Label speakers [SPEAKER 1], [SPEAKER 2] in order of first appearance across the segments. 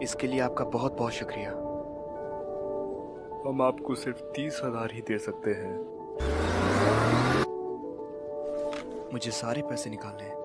[SPEAKER 1] इसके लिए आपका बहुत बहुत शुक्रिया।
[SPEAKER 2] हम आपको सिर्फ 30,000 ही दे सकते हैं।
[SPEAKER 1] मुझे सारे पैसे निकालने हैं।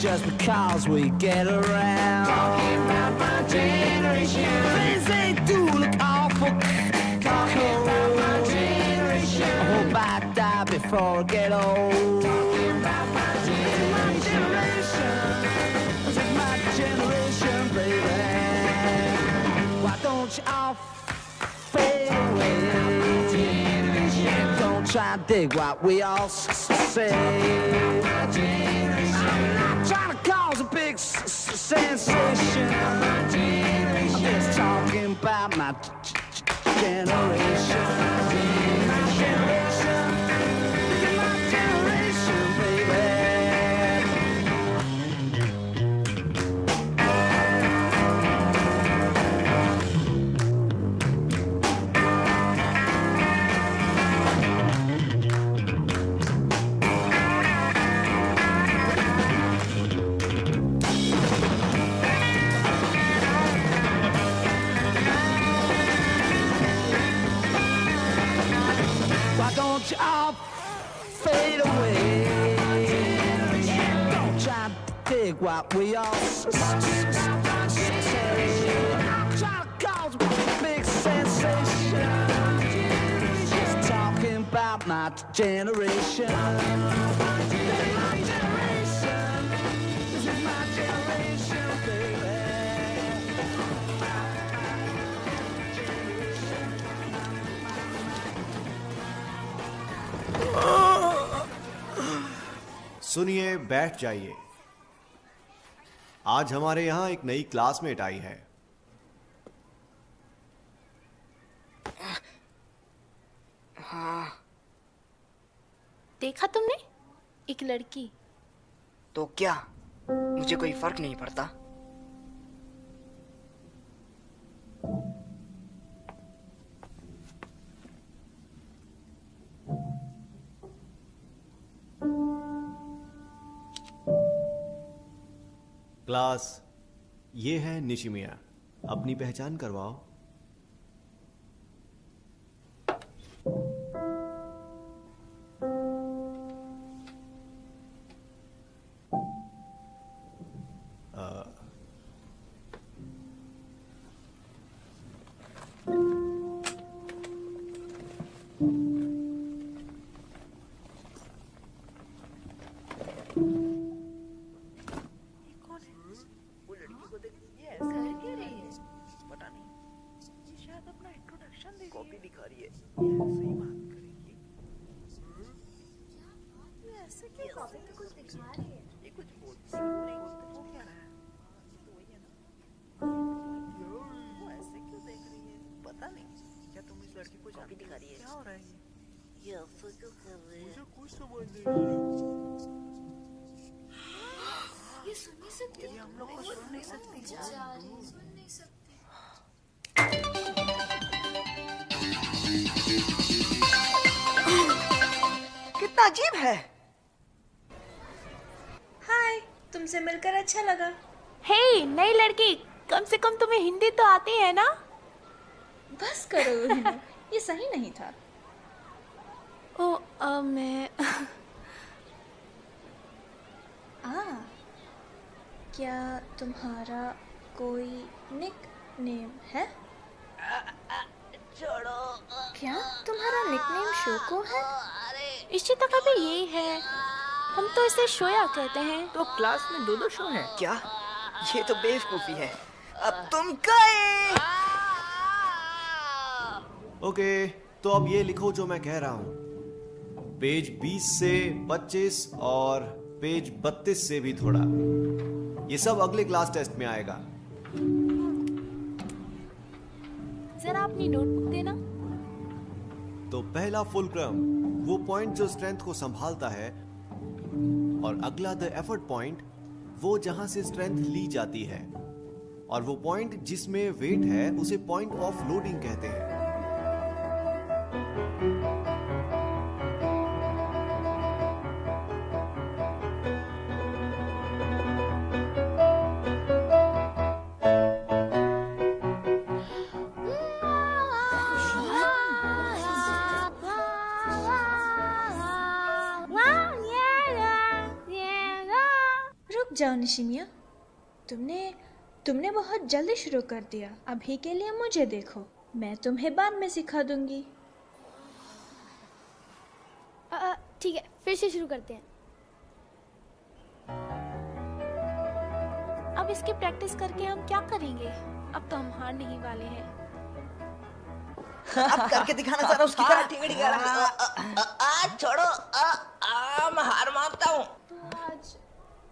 [SPEAKER 3] Just because we get around. Talking about my generation. Things they do look awful. Talking about my generation. I hope I die before I get old. Talking about my generation. This is my generation, baby. Why don't you all fade away? Don't try to dig what we all say. I'm not trying to cause a big sensation. I'm just talking about my generation. My generation. Look at my generation, baby. Why don't you all fade away? Don't try to dig what we all say. I'm trying to cause a big sensation. Just talking about my generation. This is my generation. This is my generation, baby.
[SPEAKER 4] सुनिए, बैठ जाइए। आज हमारे यहाँ एक नई classmate आई है।
[SPEAKER 5] हाँ।
[SPEAKER 6] देखा तुमने? एक लड़की।
[SPEAKER 5] तो क्या, मुझे कोई फर्क नहीं पड़ता।
[SPEAKER 4] क्लास, ये है निशिमिया। अपनी पहचान करवाओ।
[SPEAKER 5] कॉपी दिखा रही है। सही बात करेगी।
[SPEAKER 6] ऐसे क्या कॉपी पे कुछ दिखा रही है?
[SPEAKER 5] ये कुछ बोलती नहीं, वो क्या रहा है? तो वही है ना। वो ऐसे क्यों देख रही है? पता नहीं। क्या तुम इस लड़की को कॉपी दिखा रही है? क्या हो रहा है ये ऐसे क्यों कर रही है? मुझे कुछ समझ नहीं आ रही।
[SPEAKER 6] ये सुन नहीं सकती।
[SPEAKER 5] ये हम लोग को सुन नहीं सकती।
[SPEAKER 6] सुन नहीं सकती।
[SPEAKER 5] कितना अजीब है।
[SPEAKER 7] हाय, तुमसे मिलकर अच्छा लगा।
[SPEAKER 6] हे, नई लड़की, कम से कम तुम्हें हिंदी तो आती है ना?
[SPEAKER 7] बस करो रोहिणी, ये सही नहीं था।
[SPEAKER 6] ओ, मैं
[SPEAKER 7] क्या तुम्हारा कोई निक नेम है?
[SPEAKER 5] छोड़ो।
[SPEAKER 7] क्या तुम्हारा निकनेम शोको है?
[SPEAKER 5] अरे
[SPEAKER 6] इशिता का भी यही है। हम तो इसे शोया कहते हैं।
[SPEAKER 5] तो क्लास में 2-2 शो हैं।
[SPEAKER 8] क्या? ये तो बेवकूफी है। अब तुम गए।
[SPEAKER 4] ओके, तो अब ये लिखो जो मैं कह रहा हूं। पेज 20 से 25 और पेज 32 से भी थोड़ा। ये सब अगले क्लास टेस्ट में आएगा।
[SPEAKER 6] जरा अपनी नोटबुक देना।
[SPEAKER 4] तो पहला फुलक्रम वो पॉइंट जो स्ट्रेंथ को संभालता है, और अगला द एफर्ट पॉइंट वो जहां से स्ट्रेंथ ली जाती है, और वो पॉइंट जिसमें वेट है उसे पॉइंट ऑफ लोडिंग कहते हैं।
[SPEAKER 7] रुक जाओ निशिमिया, तुमने बहुत जल्दी शुरू कर दिया। अभी के लिए मुझे देखो, मैं तुम्हें बाद में सिखा दूंगी।
[SPEAKER 6] ठीक है, फिर से शुरू करते हैं। अब इसकी प्रैक्टिस करके हम क्या करेंगे? अब तो हम हार नहीं वाले हैं।
[SPEAKER 8] अब करके दिखाना जरा उसकी तरह। ठीक है, छोड़ो। मैं हार मानता हूँ।
[SPEAKER 6] आज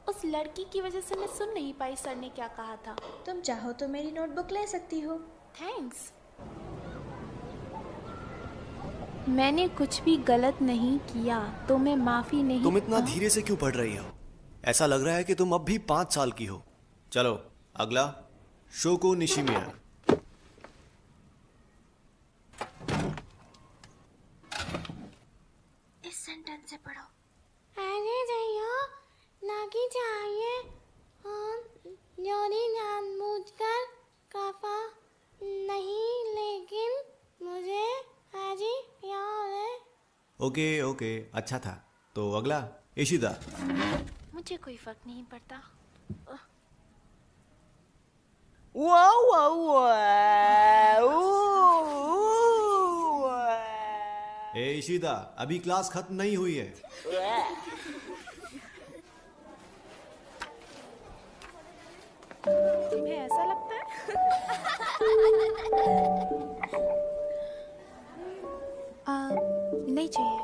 [SPEAKER 6] उस लड़की की वजह से मैं सुन नहीं पाई सर ने क्या कहा था।
[SPEAKER 7] तुम चाहो तो मेरी नोटबुक ले सकती हो।
[SPEAKER 6] थैंक्स। मैंने कुछ भी गलत नहीं किया तो मैं माफी नहीं।
[SPEAKER 4] तुम इतना धीरे से क्यों पढ़ रही हो? ऐसा लग रहा है कि तुम अब भी 5 साल की हो। चलो अगला, शोको निशिमिया।
[SPEAKER 6] इस सेंटेंस से पढ़ो। अरे जया नागी चाहिए योरी जानबूझकर काफा नहीं, लेकिन मुझे आज ही याद है।
[SPEAKER 4] ओके, अच्छा था। तो अगला इशिता।
[SPEAKER 6] मुझे कोई फर्क नहीं पड़ता।
[SPEAKER 4] ए इशिता, अभी क्लास खत्म नहीं हुई है।
[SPEAKER 6] तुम्हें ऐसा लगता है? नहीं चाहिए।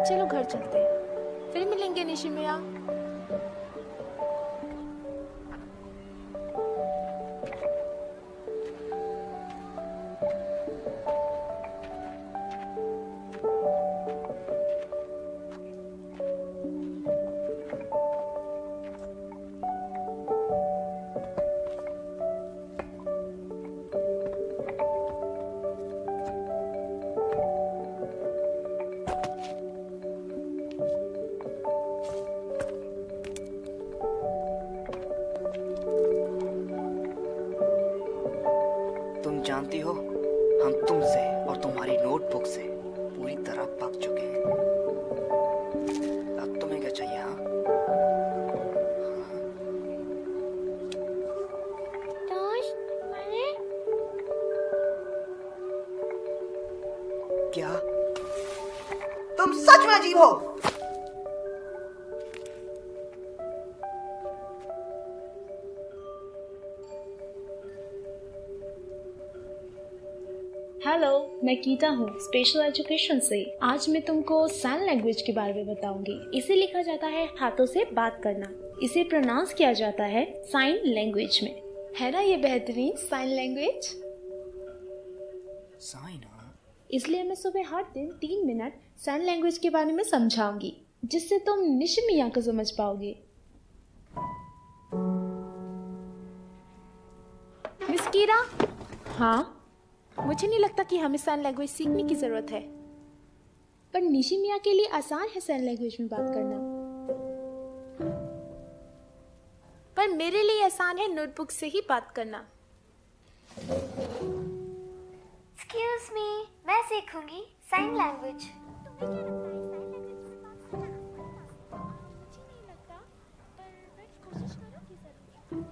[SPEAKER 6] चलो घर चलते हैं, फिर मिलेंगे निशिमिया।
[SPEAKER 8] जानती हो, हम तुमसे और तुम्हारी नोटबुक से पूरी तरह पक चुके हैं। अब तुम्हें क्या चाहिए? हाँ, क्या तुम सच में अजीब हो?
[SPEAKER 9] हेलो, मैं गीता हूँ स्पेशल एजुकेशन से। आज मैं तुमको साइन लैंग्वेज के बारे में बताऊंगी। इसे लिखा जाता है हाथों से बात करना। इसे प्रोनाउंस किया जाता है साइन लैंग्वेज में। है ना ये बेहतरीन साइन लैंग्वेज?
[SPEAKER 8] साइन?
[SPEAKER 9] इसलिए मैं सुबह हर दिन 3 मिनट साइन लैंग्वेज के बारे में समझाऊंगी, जिससे तुम निशिमिया को समझ पाओगे।
[SPEAKER 6] मिस कीरा।
[SPEAKER 9] हाँ,
[SPEAKER 6] मुझे नहीं लगता कि हमें साइन लैंग्वेज सीखने की जरूरत है।
[SPEAKER 9] पर निशिमिया के लिए आसान है साइन लैंग्वेज में बात करना।
[SPEAKER 6] पर मेरे लिए आसान है नोटबुक से ही बात करना। एक्सक्यूज मी, मैं सीखूंगी साइन लैंग्वेज।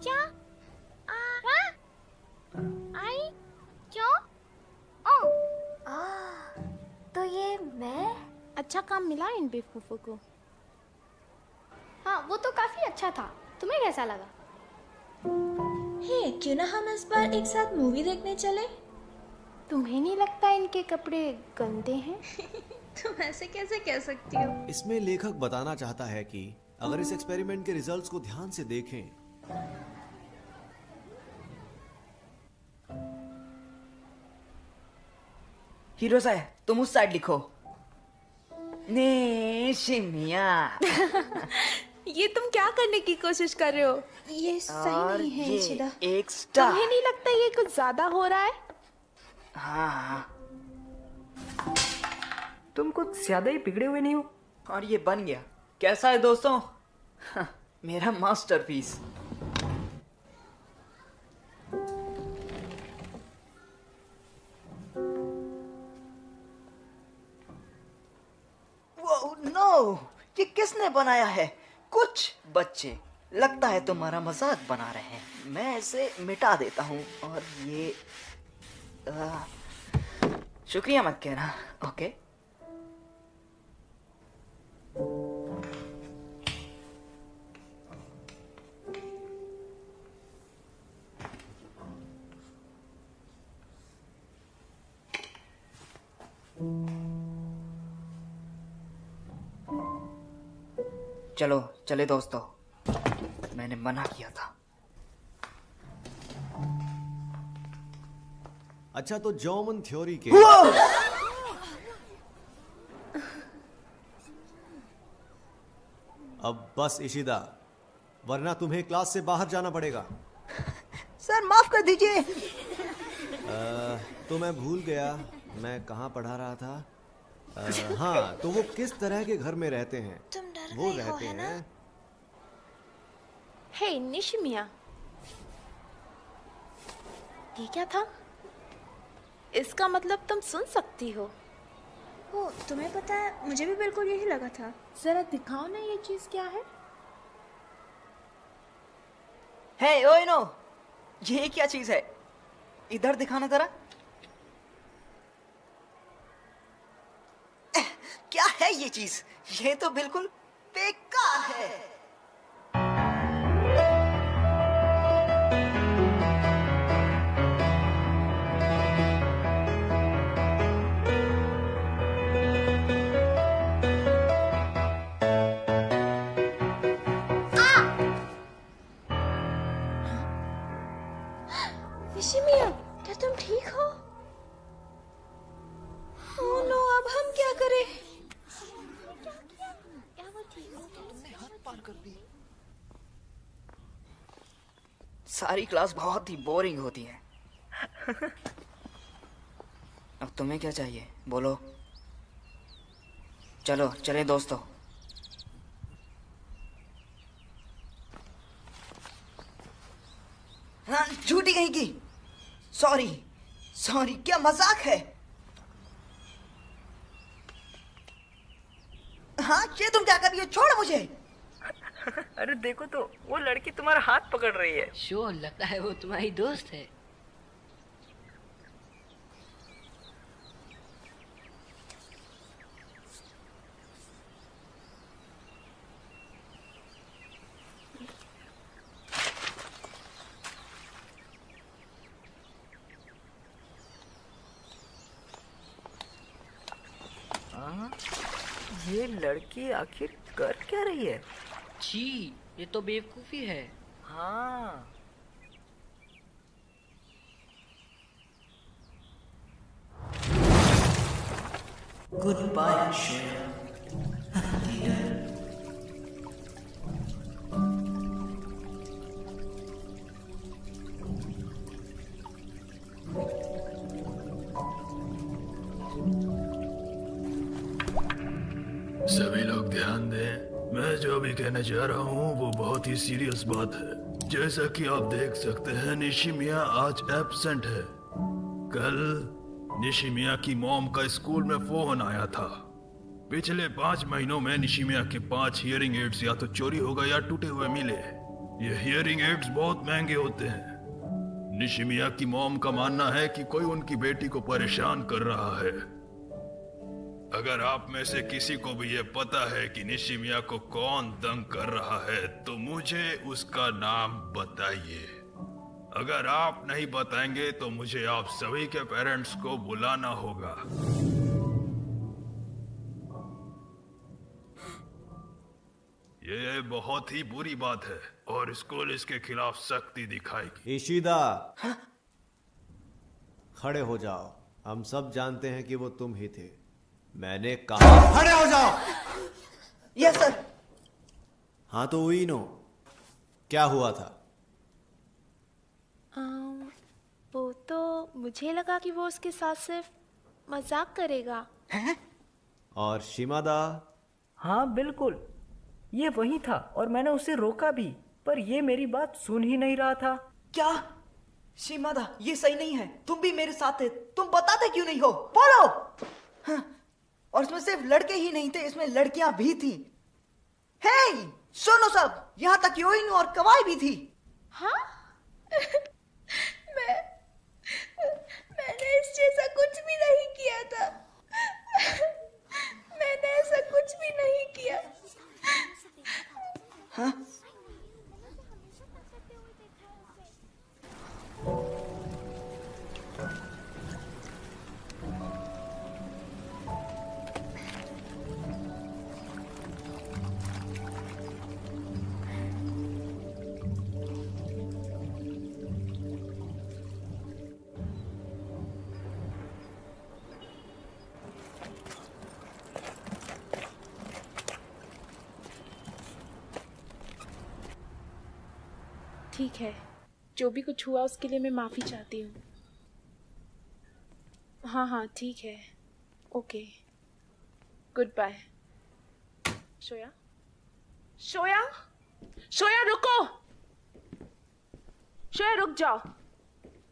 [SPEAKER 6] क्या? आई क्यों? ओ, तो ये मैं?
[SPEAKER 10] अच्छा काम मिला इन बेवकूफों को।
[SPEAKER 6] हाँ, वो तो काफी अच्छा था। तुम्हें कैसा लगा?
[SPEAKER 7] हे, क्यों ना हम इस बार एक साथ मूवी देखने चले?
[SPEAKER 10] तुम्हें नहीं लगता इनके कपड़े गंदे हैं?
[SPEAKER 7] तुम ऐसे कैसे कह सकती हो?
[SPEAKER 4] इसमें लेखक बताना चाहता है कि अगर इस एक्सपेरिमेंट के रिजल्ट्स को ध्यान से देखें
[SPEAKER 8] हीरो साहब, तुम उस साइड लिखो। नेशिमिया।
[SPEAKER 10] ये तुम क्या करने की कोशिश कर रहे हो?
[SPEAKER 7] ये सही
[SPEAKER 8] और
[SPEAKER 7] नहीं है
[SPEAKER 8] ये
[SPEAKER 7] इशिदा।
[SPEAKER 8] एक स्टार।
[SPEAKER 10] तुम्हें नहीं लगता ये कुछ ज्यादा हो रहा है?
[SPEAKER 8] हाँ, तुम कुछ ज्यादा ही बिगड़े हुए नहीं हो? और ये बन गया। कैसा है दोस्तों? हाँ, मेरा मास्टरपीस। वो नो, ये किसने बनाया है? कुछ बच्चे, लगता है तुम्हारा मजाक बना रहे हैं। मैं इसे मिटा देता हूँ और ये शुक्रिया मत कहना, ओके? चलो चले दोस्तों, मैंने मना किया था।
[SPEAKER 4] अच्छा, तो जॉमन थ्योरी के अब बस इशिदा, वरना तुम्हें क्लास से बाहर जाना पड़ेगा।
[SPEAKER 8] सर माफ कर दीजिए।
[SPEAKER 4] तो मैं भूल गया मैं कहाँ पढ़ा रहा था। हाँ, तो वो किस तरह के घर में रहते हैं?
[SPEAKER 7] तुम डर
[SPEAKER 4] वो
[SPEAKER 7] रही हो,
[SPEAKER 4] रहते
[SPEAKER 7] है ना?
[SPEAKER 4] हैं।
[SPEAKER 10] हे निशिमिया, ये क्या था? इसका मतलब तुम सुन सकती हो।
[SPEAKER 7] ओ, तुम्हें पता है, मुझे भी बिल्कुल यही लगा था।
[SPEAKER 10] जरा दिखाओ ना ये चीज क्या है?
[SPEAKER 8] हे ओइनो, ये क्या चीज है? इधर दिखाना जरा। क्या है ये चीज? ये तो बिल्कुल बेकार है।
[SPEAKER 7] निशिमिया, क्या तुम ठीक हो? ओह नो, अब हम क्या करें?
[SPEAKER 8] सारी क्लास बहुत ही बोरिंग होती है। अब तुम्हें क्या चाहिए, बोलो? चलो चले दोस्तों। हाँ, झूठी कहीं की। सॉरी सॉरी, क्या मजाक है? हाँ, ये तुम क्या कर रही हो? छोड़ मुझे।
[SPEAKER 5] अरे देखो तो, वो लड़की तुम्हारा हाथ पकड़ रही है।
[SPEAKER 11] श्योर, लगता है वो तुम्हारी दोस्त है।
[SPEAKER 5] ये लड़की आखिर कर क्या रही है?
[SPEAKER 11] छी, ये तो बेवकूफी है।
[SPEAKER 5] हाँ,
[SPEAKER 8] गुड बाय श्रेया।
[SPEAKER 12] सभी लोग ध्यान दें, मैं जो भी कहना चाह रहा हूँ वो बहुत ही सीरियस बात है। जैसा कि आप देख सकते हैं निशिमिया आज एब्सेंट है। कल निशिमिया की मॉम का स्कूल में फोन आया था। पिछले 5 महीनों में निशिमिया के 5 हियरिंग एड्स या तो चोरी हो गए या टूटे हुए मिले। ये हियरिंग एड्स बहुत महंगे होते हैं। निशिमिया की मॉम का मानना है कि कोई उनकी बेटी को परेशान कर रहा है। अगर आप में से किसी को भी ये पता है कि निशिमिया को कौन तंग कर रहा है तो मुझे उसका नाम बताइए। अगर आप नहीं बताएंगे तो मुझे आप सभी के पेरेंट्स को बुलाना होगा। ये बहुत ही बुरी बात है और स्कूल इसके खिलाफ सख्ती दिखाएगी।
[SPEAKER 4] इशिदा, खड़े हो जाओ। हम सब जानते हैं कि वो तुम ही थे। मैंने कहा खड़े हो जाओ।
[SPEAKER 8] Yes sir.
[SPEAKER 4] हाँ तो उइनो, क्या हुआ था?
[SPEAKER 10] वो तो मुझे लगा कि वो उसके साथ सिर्फ मजाक करेगा।
[SPEAKER 8] हैं?
[SPEAKER 4] और शिमादा?
[SPEAKER 13] हाँ बिल्कुल, ये वही था और मैंने उसे रोका भी, पर ये मेरी बात सुन ही नहीं रहा था।
[SPEAKER 8] क्या? शिमादा, ये सही नहीं है। तुम भी मेरे साथ थे, तुम बताते क्यों नहीं हो? बोलो। हाँ, और इसमें सिर्फ लड़के ही नहीं थे, इसमें लड़कियां भी थी। हे, सुनो सब, यहाँ तक योइनो और कवाई भी थी।
[SPEAKER 7] हाँ? मैंने इस जैसा कुछ भी नहीं किया था। मैंने ऐसा कुछ भी नहीं किया।
[SPEAKER 8] हाँ?
[SPEAKER 9] ठीक है, जो भी कुछ हुआ उसके लिए मैं माफ़ी चाहती हूँ। हाँ हाँ ठीक है, okay, good bye. Shoya, Shoya, Shoya रुको। शोया रुक जाओ।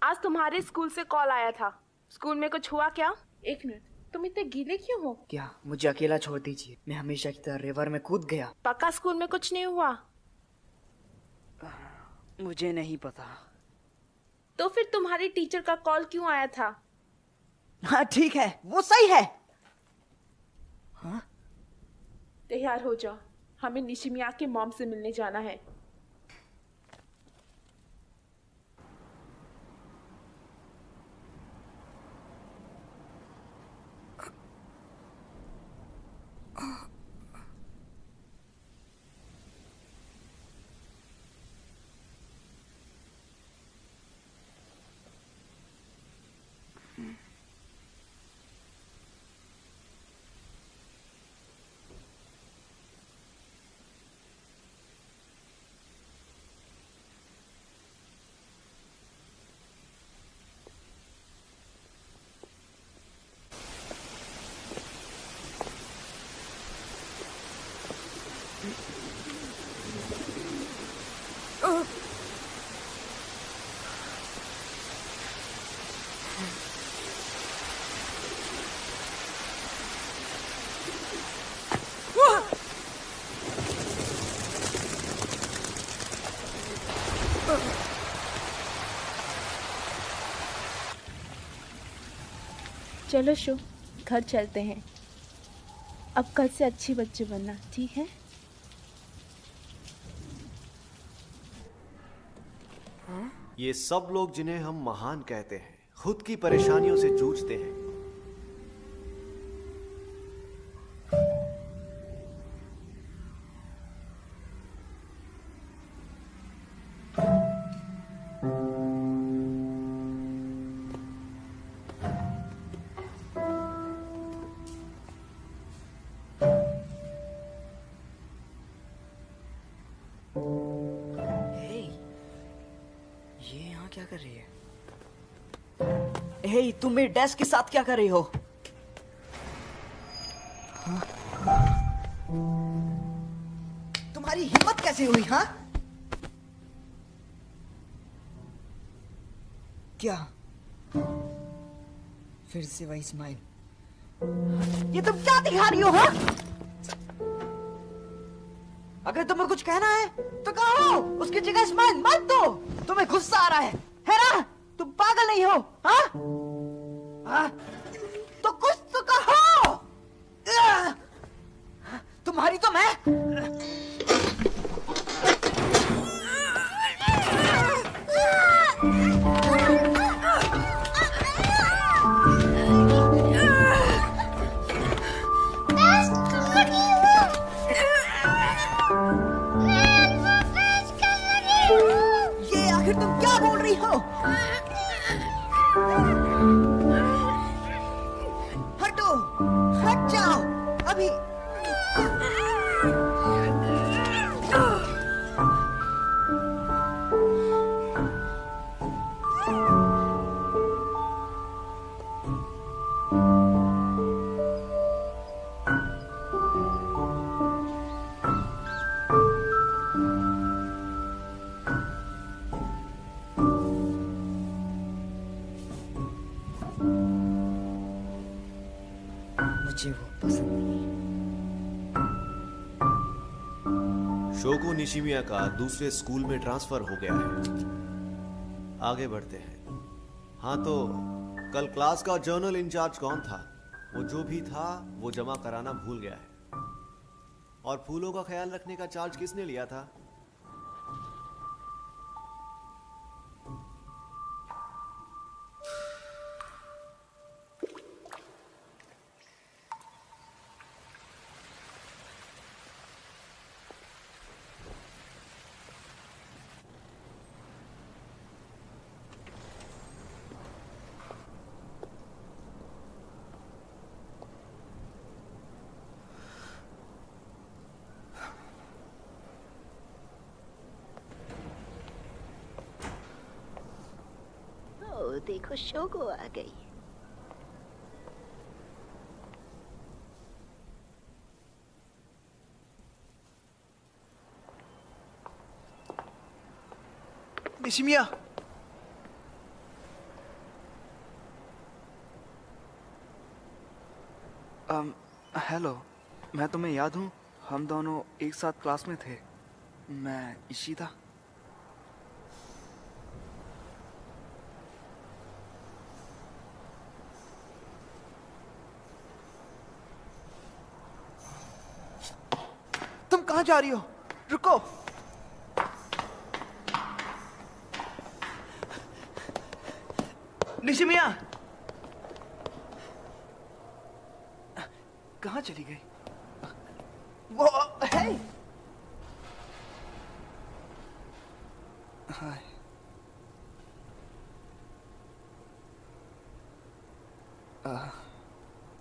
[SPEAKER 9] आज तुम्हारे स्कूल से कॉल आया था। स्कूल में कुछ हुआ क्या? एक मिनट, तुम इतने गीले क्यों हो?
[SPEAKER 8] क्या मुझे अकेला छोड़ दीजिए, मैं हमेशा की तरह रिवर में कूद गया।
[SPEAKER 9] पक्का स्कूल में कुछ नहीं हुआ?
[SPEAKER 8] मुझे नहीं पता।
[SPEAKER 9] तो फिर तुम्हारी टीचर का कॉल क्यों आया था?
[SPEAKER 8] हाँ ठीक है, वो सही है। हाँ?
[SPEAKER 9] तैयार हो जाओ, हमें निशिमिया के मॉम से मिलने जाना है। चलो शो, घर चलते हैं। अब कल से अच्छी बच्चे बनना, ठीक है?
[SPEAKER 4] ये सब लोग जिन्हें हम महान कहते हैं, खुद की परेशानियों से जूझते हैं।
[SPEAKER 8] क्या कर रही है? हे, तुम मेरे डेस्क के साथ क्या कर रही हो? हाँ? तुम्हारी हिम्मत कैसे हुई? हाँ, क्या? फिर से वही स्माइल। ये तुम क्या दिखा रही हो? हाँ, अगर तुम्हें कुछ कहना है तो कहो, उसकी जगह स्माइल मत दो। तुम्हें गुस्सा आ रहा है ना? तुम पागल नहीं हो? हाँ? हाँ? तो कुछ तो कहो। तुम्हारी तो मैं। ये आखिर तुम क्या बोल रही हो? हटो, हट जाओ अभी। मुझे वो पसंद नहीं।
[SPEAKER 4] शोको निशिमिया का दूसरे स्कूल में ट्रांसफर हो गया है। आगे बढ़ते हैं। हाँ, तो कल क्लास का जर्नल इंचार्ज कौन था? वो जो भी था वो जमा कराना भूल गया है। और फूलों का ख्याल रखने का चार्ज किसने लिया था?
[SPEAKER 5] देखो शोको आ गई।
[SPEAKER 1] निशिमिया, हेलो, मैं तुम्हें याद हूँ? हम दोनों एक साथ क्लास में थे। मैं इशिदा। तुम कहाँ जा रही हो? रुको। निशिमिया, कहाँ चली गई? वो है। हाय।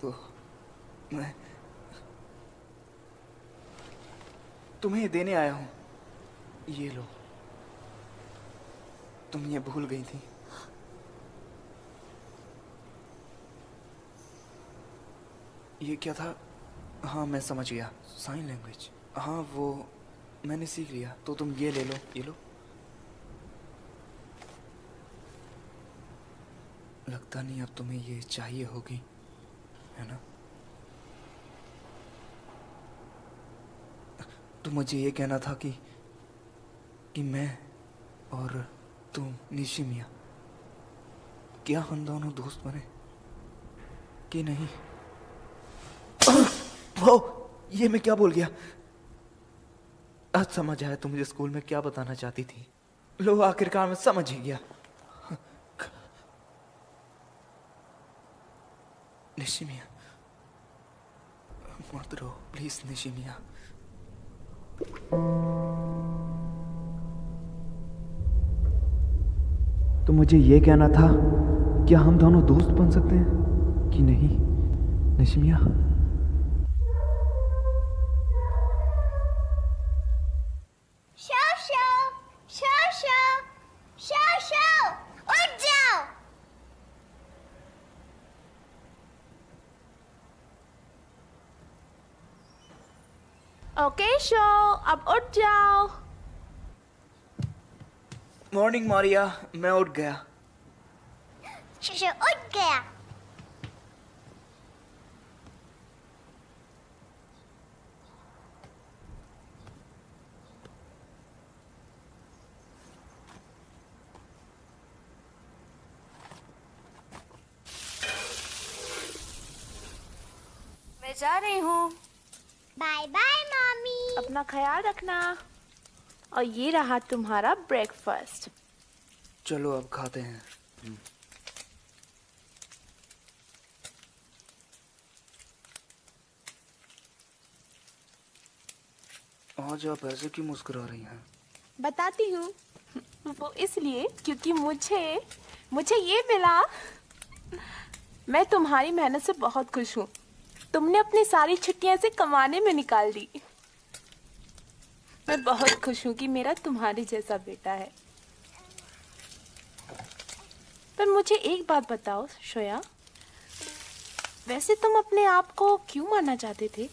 [SPEAKER 1] तो मैं तुम्हें देने आया हूँ। ये लो। तुम ये भूल गई थी। ये क्या था? हाँ, मैं समझ गया। Sign language. हाँ, वो मैंने सीख लिया। तो तुम ये ले लो, ये लो। लगता नहीं अब तुम्हें ये चाहिए होगी, है ना? तो मुझे ये कहना था कि मैं और तुम निशिमिया, क्या हम दोनों दोस्त बने कि नहीं? वो ये मैं क्या बोल गया? आज समझ आया तुम मुझे स्कूल में क्या बताना चाहती थी। लो, आखिरकार मैं समझ ही गया। निशिमिया, मत रो प्लीज निशिमिया। तो मुझे ये कहना था, क्या हम दोनों दोस्त बन सकते हैं कि नहीं निशिमिया?
[SPEAKER 6] उठ जाओ।
[SPEAKER 10] ओके शो, अब उठ जाओ।
[SPEAKER 1] मॉर्निंग मारिया, मैं उठ गया।
[SPEAKER 6] से उठ गया।
[SPEAKER 10] मैं जा रही हूँ।
[SPEAKER 6] Bye bye mummy.
[SPEAKER 10] अपना ख्याल रखना। और ये रहा तुम्हारा ब्रेकफास्ट।
[SPEAKER 1] चलो अब खाते हैं। आज आप ऐसे क्यों मुस्कुरा रही हैं?
[SPEAKER 10] बताती हूँ। वो इसलिए क्योंकि मुझे ये मिला। मैं तुम्हारी मेहनत से बहुत खुश हूँ। तुमने अपनी सारी छुट्टियां से कमाने में निकाल दी। मैं बहुत खुश हूँ कि मेरा तुम्हारे जैसा बेटा है। पर मुझे एक बात बताओ श्रेया, वैसे तुम अपने आप को क्यों मारना चाहते थे?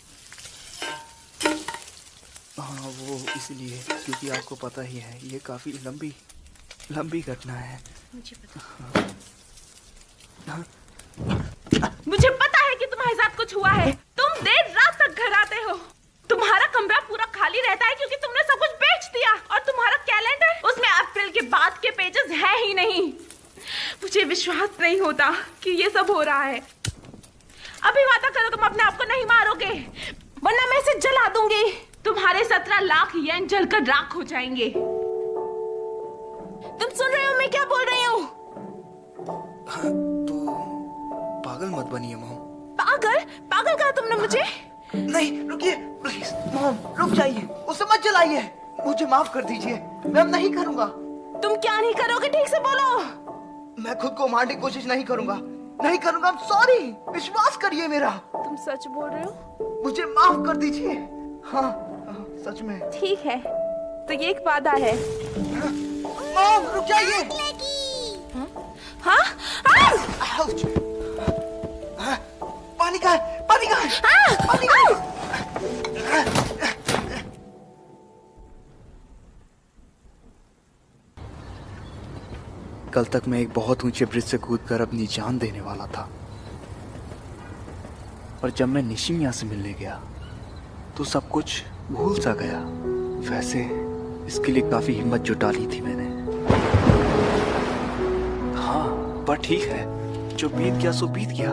[SPEAKER 1] हाँ, वो इसलिए क्योंकि आपको पता ही है ये काफी लंबी घटना है।
[SPEAKER 10] मुझे पता।
[SPEAKER 1] हाँ।
[SPEAKER 10] मुझे पता है कि तुम्हारे साथ कुछ हुआ है। तुम देर रात तक घर आते हो। तुम्हारा कमरा पूरा खाली रहता है क्योंकि तुमने सब कुछ बेच दिया। और तुम्हारा कैलेंडर, उसमें अप्रैल के बाद के पेजेस है ही नहीं। मुझे विश्वास नहीं होता कि ये सब हो रहा है। अभी वादा करो तुम अपने आप को नहीं मारोगे, वरना मैं इसे जला दूंगी। तुम्हारे 17 लाख येन जलकर राख हो जाएंगे। तुम सुन रहे हो मैं क्या बोल रही हूँ?
[SPEAKER 1] तो पागल मत बनिए मॉम।
[SPEAKER 10] पागल कहा तुमने मुझे?
[SPEAKER 8] नहीं, रुकिए प्लीज मॉम, रुक जाइए, उसे मत जलाइए। मुझे माफ कर दीजिए, मैं अब नहीं करूंगा।
[SPEAKER 10] तुम क्या नहीं करोगे? ठीक से बोलो।
[SPEAKER 8] मैं खुद को मारने की कोशिश नहीं करूंगा। I'm sorry, विश्वास करिए मेरा।
[SPEAKER 10] तुम सच बोल रहे हो? मुझे
[SPEAKER 8] माफ कर दीजिए। हाँ, सच में।
[SPEAKER 10] ठीक है, तो ये एक वादा है।
[SPEAKER 8] मॉम रुक जाइए।
[SPEAKER 10] हाँ?
[SPEAKER 8] पानी का
[SPEAKER 1] कल तक मैं एक बहुत ऊंचे ब्रिज से कूदकर अपनी जान देने वाला था, और जब मैं निशिमिया से मिलने गया तो सब कुछ भूल सा गया। वैसे इसके लिए काफी हिम्मत जुटा ली थी मैंने। हाँ, पर ठीक है, जो बीत गया सो बीत गया।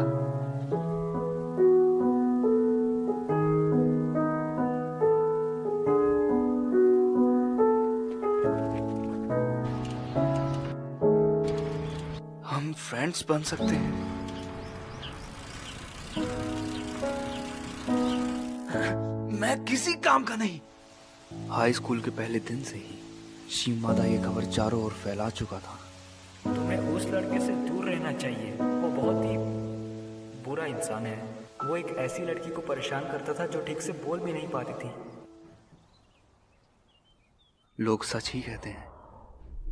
[SPEAKER 1] हम फ्रेंड्स बन सकते हैं। मैं किसी काम का नहीं। हाई स्कूल के पहले दिन से ही शिमादा ये खबर चारों ओर फैला चुका था।
[SPEAKER 13] तुम्हें उस लड़के से दूर रहना चाहिए। वो बहुत ही बुरा इंसान है। वो एक ऐसी लड़की को परेशान करता था जो ठीक से बोल भी नहीं पाती थी।
[SPEAKER 1] लोग सच ही कहते हैं,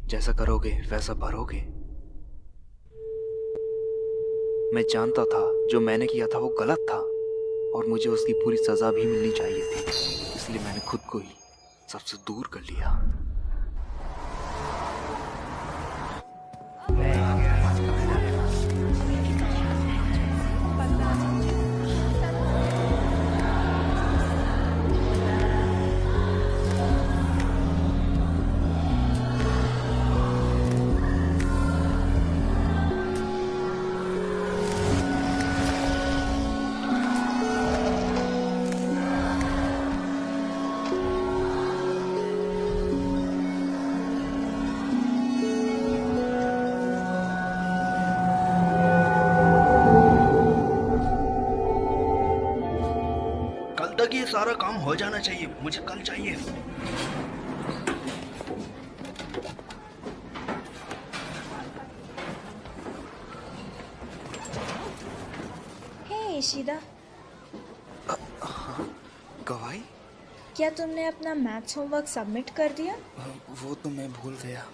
[SPEAKER 1] जैसा करोगे वैसा भरोगे। मैं जानता था जो मैंने किया था वो गलत था, और मुझे उसकी पूरी सजा भी मिलनी चाहिए थी। इसलिए मैंने खुद को ही सबसे दूर कर लिया।
[SPEAKER 12] तक ये सारा काम हो जाना चाहिए। मुझे कल चाहिए।
[SPEAKER 7] हे इशिदा,
[SPEAKER 1] गवाही?
[SPEAKER 7] क्या तुमने अपना मैथ्स होमवर्क सबमिट कर दिया?
[SPEAKER 1] वो तो मैं भूल गया।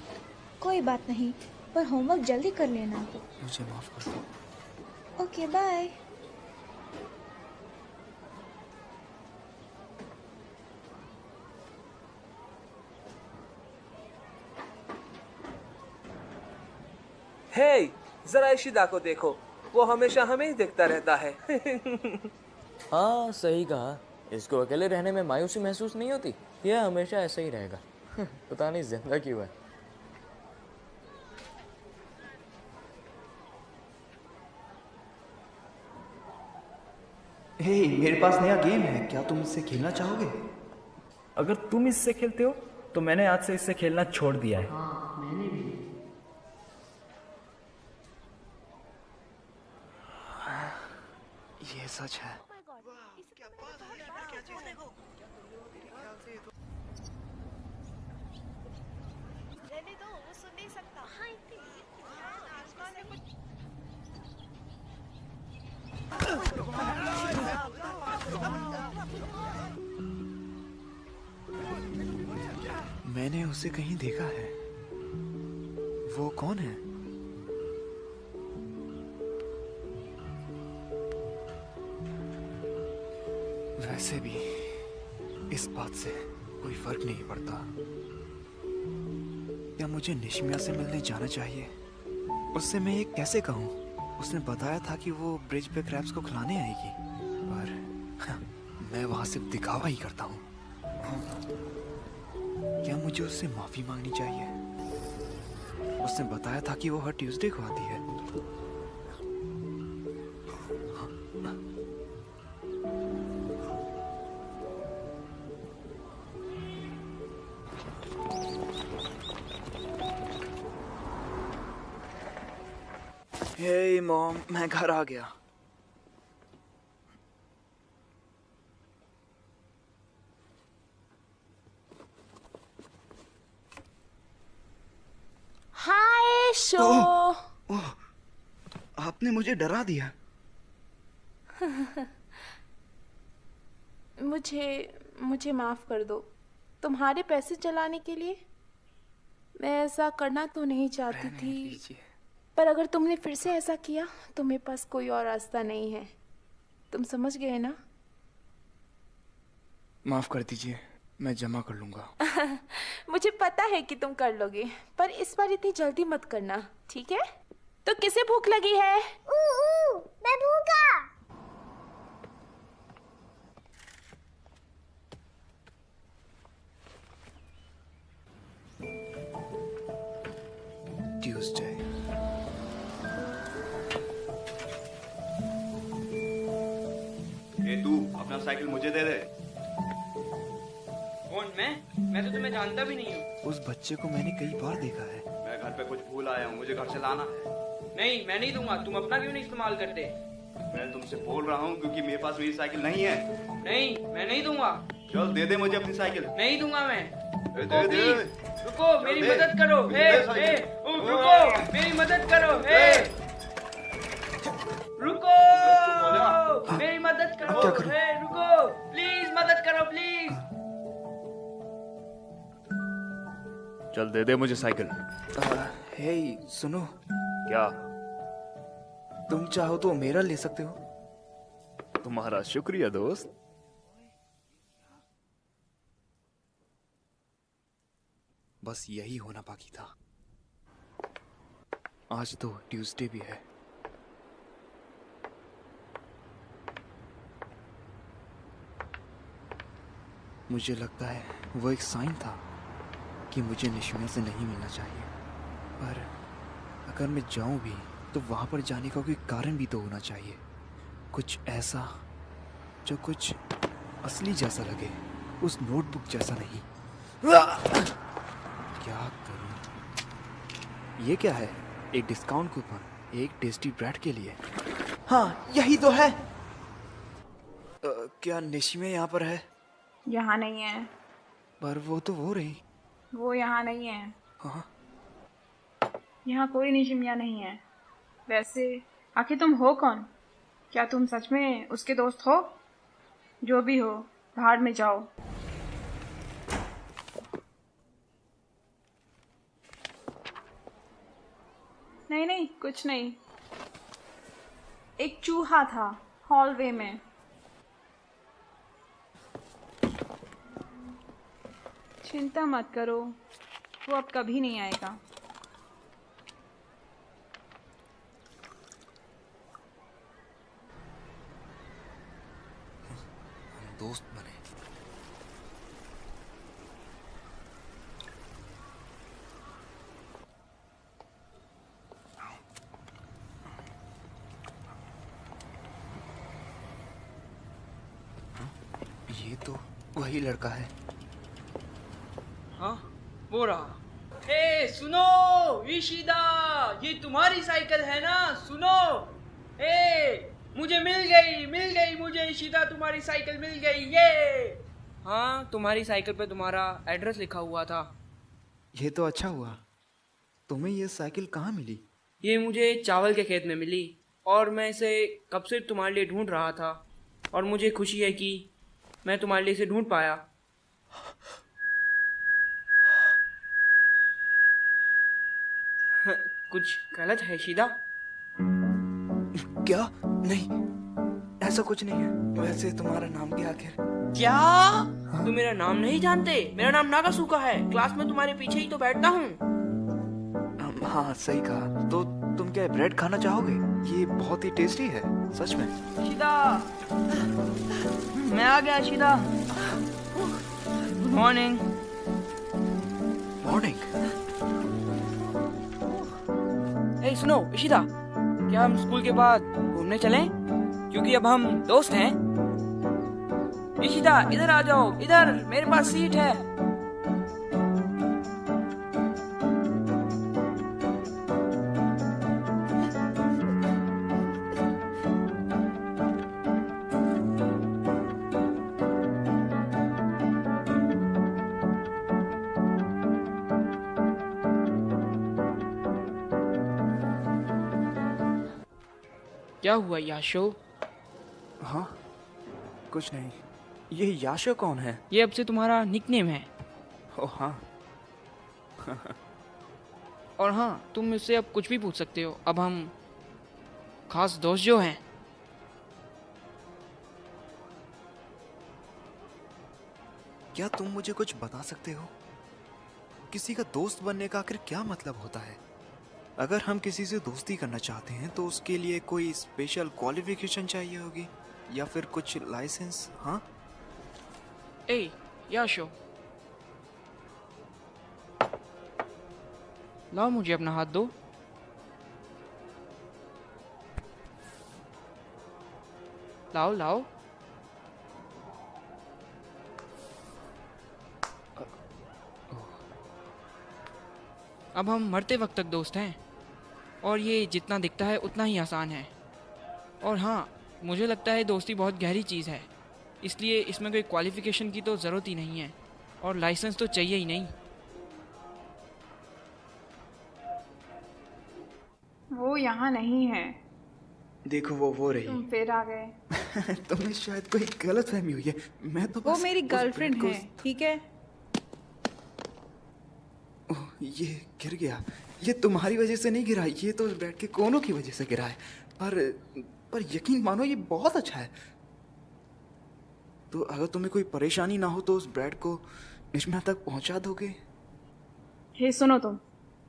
[SPEAKER 7] कोई बात नहीं, पर होमवर्क जल्दी कर लेना।
[SPEAKER 1] मुझे माफ कर दो।
[SPEAKER 7] Okay, bye.
[SPEAKER 14] हे, जरा इशिदा को देखो, वो हमेशा हमें ही देखता रहता है।
[SPEAKER 15] हाँ सही कहा, इसको अकेले रहने में मायूसी महसूस नहीं होती। यह हमेशा ऐसा ही रहेगा। पता नहीं जिंदा क्यों है।
[SPEAKER 1] हे, मेरे पास नया गेम है, क्या तुम इससे खेलना चाहोगे?
[SPEAKER 13] अगर तुम इससे खेलते हो तो मैंने आज से इससे खेलना छोड़ दिया है।
[SPEAKER 11] हाँ मैंने भी।
[SPEAKER 1] ये सच है।
[SPEAKER 10] रहने दो, वो सुन नहीं सकता। हाँ
[SPEAKER 1] मैंने उसे कहीं देखा है। वो कौन है? वैसे भी इस बात से कोई फर्क नहीं पड़ता। क्या मुझे निशिमिया से मिलने जाना चाहिए? उससे मैं ये कैसे कहूँ? उसने बताया था कि वो ब्रिज पे क्रैब्स को खिलाने आएगी, पर मैं वहां सिर्फ दिखावा ही करता हूँ। क्या मुझे उससे माफी मांगनी चाहिए? उसने बताया था कि वो हर ट्यूसडे को आती है। हे मॉम, मैं घर आ गया।
[SPEAKER 10] हाय शो।
[SPEAKER 1] ओह, आपने मुझे डरा दिया।
[SPEAKER 10] मुझे माफ कर दो। तुम्हारे पैसे चलाने के लिए मैं ऐसा करना तो नहीं चाहती थी, पर अगर तुमने फिर से ऐसा किया तो मेरे पास कोई और रास्ता नहीं है। तुम समझ गए ना?
[SPEAKER 1] माफ कर दीजिए, मैं जमा कर लूंगा।
[SPEAKER 10] मुझे पता है कि तुम कर लोगे, पर इस बार इतनी जल्दी मत करना, ठीक है? तो किसे भूख लगी है?
[SPEAKER 6] मैं भूखा।
[SPEAKER 1] ट्यूसडे।
[SPEAKER 16] ए तू अपना साइकिल मुझे दे दे।
[SPEAKER 17] कौन मैं तो तुम्हें जानता भी नहीं हूँ।
[SPEAKER 1] उस बच्चे को मैंने कई बार देखा है।
[SPEAKER 16] मैं घर पे कुछ भूल आया हूँ, मुझे घर से लाना है।
[SPEAKER 17] नहीं मैं नहीं दूंगा। तुम अपना क्यों नहीं इस्तेमाल करते?
[SPEAKER 16] मैं तुमसे बोल रहा हूँ क्योंकि मेरे पास मेरी साइकिल नहीं है।
[SPEAKER 17] नहीं मैं नहीं दूंगा।
[SPEAKER 16] चल दे दे मुझे अपनी साइकिल।
[SPEAKER 17] नहीं दूंगा मैं।
[SPEAKER 16] दे दे।
[SPEAKER 17] रुको मेरी मदद करो। रुको मेरी मदद करो। रुको मेरी मदद करो। रुको प्लीज मदद करो प्लीज।
[SPEAKER 2] चल दे दे मुझे साइकिल।
[SPEAKER 1] हे सुनो।
[SPEAKER 2] क्या?
[SPEAKER 1] तुम चाहो तो मेरा ले सकते हो।
[SPEAKER 2] तुम्हारा शुक्रिया दोस्त।
[SPEAKER 1] बस यही होना बाकी था। आज तो ट्यूसडे भी है। मुझे लगता है वो एक साइन था कि मुझे निशिमिया से नहीं मिलना चाहिए, पर अगर मैं जाऊं भी तो वहां पर जाने का कोई कारण भी तो होना चाहिए। कुछ ऐसा जो कुछ असली जैसा लगे, उस नोटबुक जैसा नहीं। क्या करूं? ये क्या है? एक डिस्काउंट कूपन, एक टेस्टी ब्रेड के लिए। हाँ यही तो है। क्या निशिमिया यहाँ पर है?
[SPEAKER 10] यहाँ नहीं है।
[SPEAKER 1] पर वो तो वो रही।
[SPEAKER 10] वो यहाँ नहीं है।
[SPEAKER 1] हाँ?
[SPEAKER 10] यहाँ कोई निशिमिया नहीं है। वैसे आखिर तुम हो कौन? क्या तुम सच में उसके दोस्त हो? जो भी हो, भाड़ में जाओ। नहीं नहीं कुछ नहीं। एक चूहा था हॉलवे में। चिंता मत करो, वो अब कभी नहीं आएगा।
[SPEAKER 1] दोस्त बने। ये तो वही लड़का है।
[SPEAKER 17] हाँ, वो रहा। ए सुनो ईशिदा, ये तुम्हारी साइकिल है ना? सुनो, ए मुझे मिल गई मुझे ईशिदा, तुम्हारी साइकिल मिल गई। ये हाँ, तुम्हारी साइकिल पे तुम्हारा एड्रेस लिखा हुआ था।
[SPEAKER 1] ये तो अच्छा हुआ। तुम्हें ये साइकिल कहाँ मिली?
[SPEAKER 17] ये मुझे चावल के खेत में मिली और मैं इसे कब से तुम्हारे लिए ढूंढ रहा था, और मुझे खुशी है कि मैं तुम्हारे लिए इसे ढूंढ पाया। कुछ गलत है शीदा?
[SPEAKER 1] क्या? नहीं, ऐसा कुछ नहीं है। वैसे तुम्हारा नाम क्या आखिर?
[SPEAKER 17] क्या? तुम मेरा नाम नहीं जानते? मेरा नाम नागासुका है। क्लास में तुम्हारे पीछे ही तो बैठता हूँ।
[SPEAKER 1] हाँ, सही कहा। तो तुम क्या ब्रेड खाना चाहोगे? ये बहुत ही टेस्टी है, सच में।
[SPEAKER 17] शीदा, मैं आ गया। शीदा, गुड मॉर्निंग।
[SPEAKER 1] मॉर्निंग।
[SPEAKER 17] ए सुनो इशिदा, क्या हम स्कूल के बाद घूमने चलें? क्योंकि अब हम दोस्त हैं। इशिदा, इधर आ जाओ, इधर मेरे पास सीट है। क्या हुआ याशो?
[SPEAKER 1] हाँ, कुछ नहीं। ये याशो कौन है?
[SPEAKER 17] ये अब से तुम्हारा निकनेम है।
[SPEAKER 1] ओह हाँ।
[SPEAKER 17] और हाँ, तुम मुझसे अब कुछ भी पूछ सकते हो। अब हम खास दोस्त जो हैं।
[SPEAKER 1] क्या तुम मुझे कुछ बता सकते हो? किसी का दोस्त बनने का आखिर क्या मतलब होता है? अगर हम किसी से दोस्ती करना चाहते हैं तो उसके लिए कोई स्पेशल क्वालिफिकेशन चाहिए होगी या फिर कुछ लाइसेंस? हाँ?
[SPEAKER 17] ए याशो, लाओ मुझे अपना हाथ दो। लाओ लाओ। अब हम मरते वक्त तक दोस्त हैं, और ये जितना दिखता है उतना ही आसान है। और हाँ, मुझे लगता है दोस्ती बहुत गहरी चीज़ है, इसलिए इसमें कोई क्वालिफिकेशन की तो ज़रूरत ही नहीं है, और लाइसेंस तो चाहिए ही नहीं।
[SPEAKER 10] वो यहाँ नहीं है।
[SPEAKER 1] देखो वो रही।
[SPEAKER 10] तुम फिर आ गए।
[SPEAKER 1] तुम्हें शायद कोई गलतफहमी हुई है। मैं तो
[SPEAKER 10] वो मेरी गर्लफ्रेंड है, ठीक है?
[SPEAKER 1] ओह, ये गिर गया। ये तुम्हारी वजह से नहीं गिरा, ये तो उस ब्रेड के कोनों की वजह से गिरा है। पर यकीन मानो ये बहुत अच्छा है। तो अगर तुम्हें कोई परेशानी ना हो तो उस ब्रेड को निश्मा तक पहुंचा दोगे?
[SPEAKER 10] हे सुनो, तुम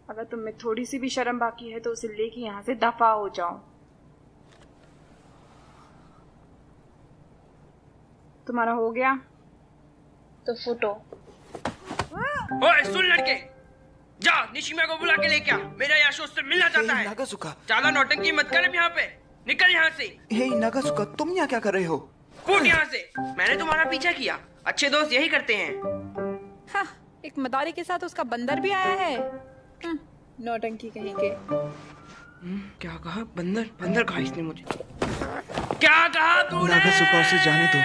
[SPEAKER 10] अगर तुम में थोड़ी सी भी शर्म बाकी है तो उसे लेके यहाँ से दफा हो जाओ। तुम्हारा हो गया तो फुटो।
[SPEAKER 17] ओए सुन लड़के, जा निशिमा को बुला के लेके आ। मेरा याशो उससे मिलना चाहता है।
[SPEAKER 1] नागासुका,
[SPEAKER 17] ज्यादा नौटंकी मत कर यहाँ पे। निकल यहाँ से।
[SPEAKER 1] हे नागासुका, तुम यहाँ क्या कर रहे हो?
[SPEAKER 17] कूद यहाँ से। मैंने तुम्हारा पीछा किया। अच्छे दोस्त यही करते हैं।
[SPEAKER 10] हाँ, एक मदारी के साथ उसका बंदर भी आया है। नौटंकी कहीं के।
[SPEAKER 17] क्या कहा? बंदर? बंदर कहा इसने मुझे? क्या कहा तूने?
[SPEAKER 1] नागासुका, उसे जाने दो।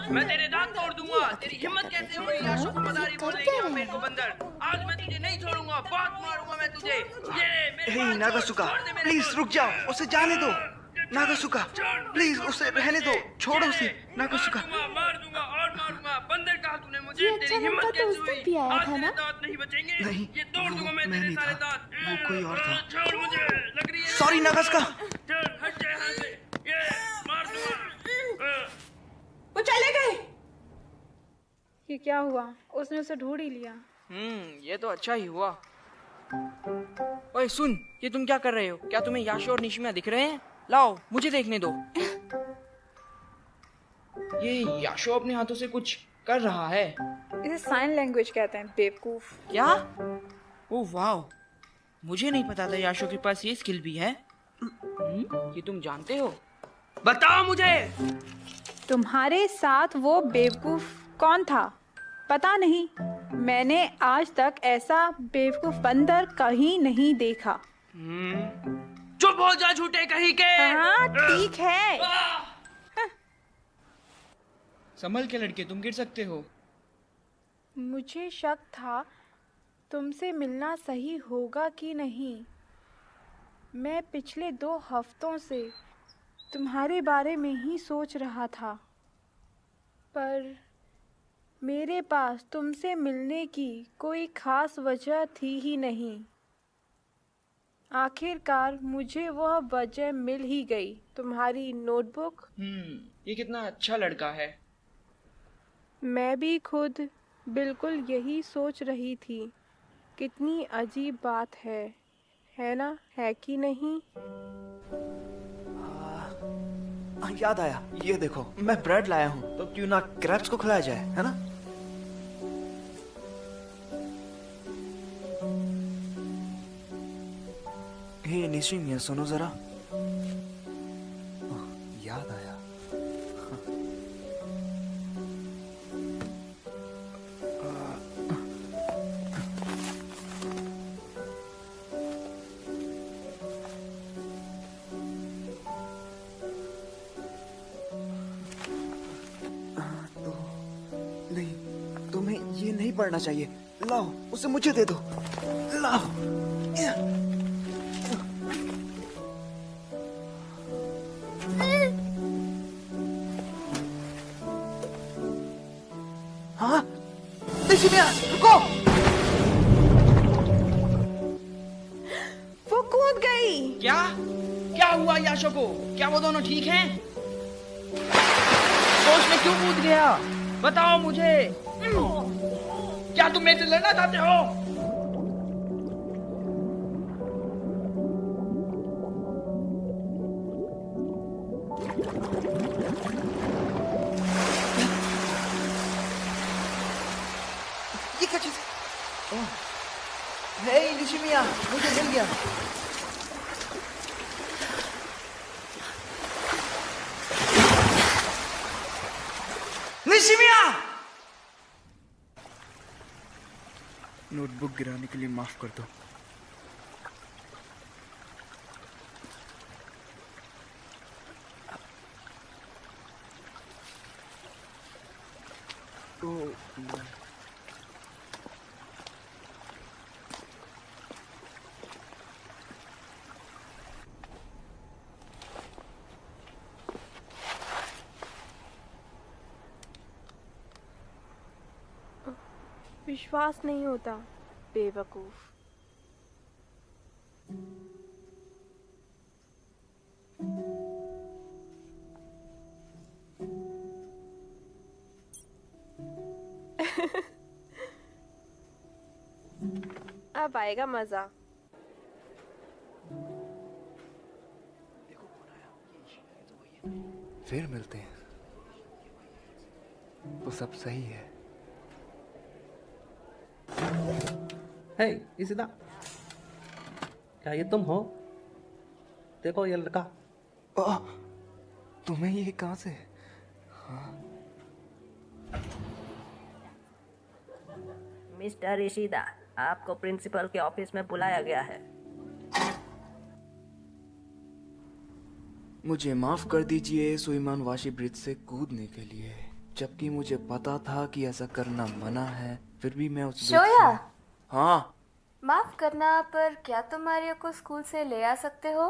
[SPEAKER 17] मैं तेरे दांत तोड़ दूंगा। तेरी हिम्मत कैसे हुई याशो को मदारी बोलने की और मेरे को बंदर? आज मैं तुझे नहीं छोड़ूंगा, बहुत मारूंगा मैं तुझे।
[SPEAKER 1] हे नागासुका, प्लीज रुक जाओ, उसे जाने दो। नागासुका, प्लीज उसे रहने दो, छोड़ो उसे। नागासुका,
[SPEAKER 17] मार दूंगा और मारूंगा। बंदर कहा तूने मुझे? तेरी हिम्मत कैसे हुई? आज मेरे दांत नहीं बचेंगे।
[SPEAKER 1] नहीं,
[SPEAKER 17] ये तोड़ दूंगा मैं तेरे सारे दांत।
[SPEAKER 1] वो कोई और था।
[SPEAKER 17] छोड़ मुझे, लग रही है।
[SPEAKER 1] सॉरी नागासुका।
[SPEAKER 17] चल हट जा यहाँ से। ये मार दूंगा।
[SPEAKER 10] वो चले गए। ये क्या हुआ? उसने उसे ढूंढ ही लिया।
[SPEAKER 17] ये तो अच्छा ही हुआ। ओए सुन, ये तुम क्या कर रहे हो? क्या तुम्हें याशो और निशिमा दिख रहे हैं? लाओ मुझे देखने दो। ये याशो अपने हाथों से कुछ कर रहा है।
[SPEAKER 10] इसे साइन लैंग्वेज कहते हैं, बेवकूफ।
[SPEAKER 17] क्या? ओह वाह, मुझे नहीं पता था याशो के पास ये स्किल भी है। ये तुम जानते हो? बताओ मुझे।
[SPEAKER 10] तुम्हारे साथ वो बेवकूफ कौन था? पता नहीं, मैंने आज तक ऐसा बेवकूफ बंदर कहीं नहीं देखा।
[SPEAKER 17] चुप हो जा झूठे कहीं के।
[SPEAKER 10] हाँ ठीक है।
[SPEAKER 17] संभल के लड़के, तुम गिर सकते हो।
[SPEAKER 10] मुझे शक था तुमसे मिलना सही होगा कि नहीं। मैं पिछले 2 हफ्तों से तुम्हारे बारे में ही सोच रहा था, पर मेरे पास तुमसे मिलने की कोई खास वजह थी ही नहीं। आखिरकार मुझे वह वजह मिल ही गई, तुम्हारी नोटबुक।
[SPEAKER 17] ये कितना अच्छा लड़का है।
[SPEAKER 10] मैं भी खुद बिल्कुल यही सोच रही थी। कितनी अजीब बात है ना, है कि नहीं?
[SPEAKER 1] याद आया, ये देखो मैं ब्रेड लाया हूँ, तो क्यों ना क्रैब्स को खिलाया जाए, है ना? हे निशिमिया, सुनो जरा। याद आया। नहीं, तुम्हें ये नहीं पढ़ना चाहिए। लाओ, उसे मुझे दे दो। लाओ। हाँ, निशिमिया, रुको।
[SPEAKER 10] वो कूद गई।
[SPEAKER 17] क्या? क्या हुआ याशो को? क्या वो दोनों ठीक हैं? सोच में क्यों कूद गया? बताओ मुझे। क्या तुम मेरे से लड़ना चाहते हो?
[SPEAKER 1] ये क्या चीज? हे निशिमिया, मुझे मिल गया। निशिमिया! नोटबुक गिराने के लिए माफ कर दो।
[SPEAKER 10] विश्वास नहीं होता, बेवकूफ। अब आएगा मजा।
[SPEAKER 1] फिर मिलते हैं तो सब सही है।
[SPEAKER 18] हे इशिदा, क्या ये तुम हो? देखो ये लड़का।
[SPEAKER 1] तुम्हें ये कहाँ से? हाँ।
[SPEAKER 19] मिस्टर इशिदा, आपको प्रिंसिपल के ऑफिस में बुलाया गया है।
[SPEAKER 1] मुझे माफ कर दीजिए सुइमान वाशी ब्रिज से कूदने के लिए, जबकि मुझे पता था कि ऐसा करना मना है, फिर भी मैं उस
[SPEAKER 20] शोया।
[SPEAKER 1] हाँ।
[SPEAKER 20] माफ करना, पर क्या तुम मारियो को स्कूल से ले आ सकते हो?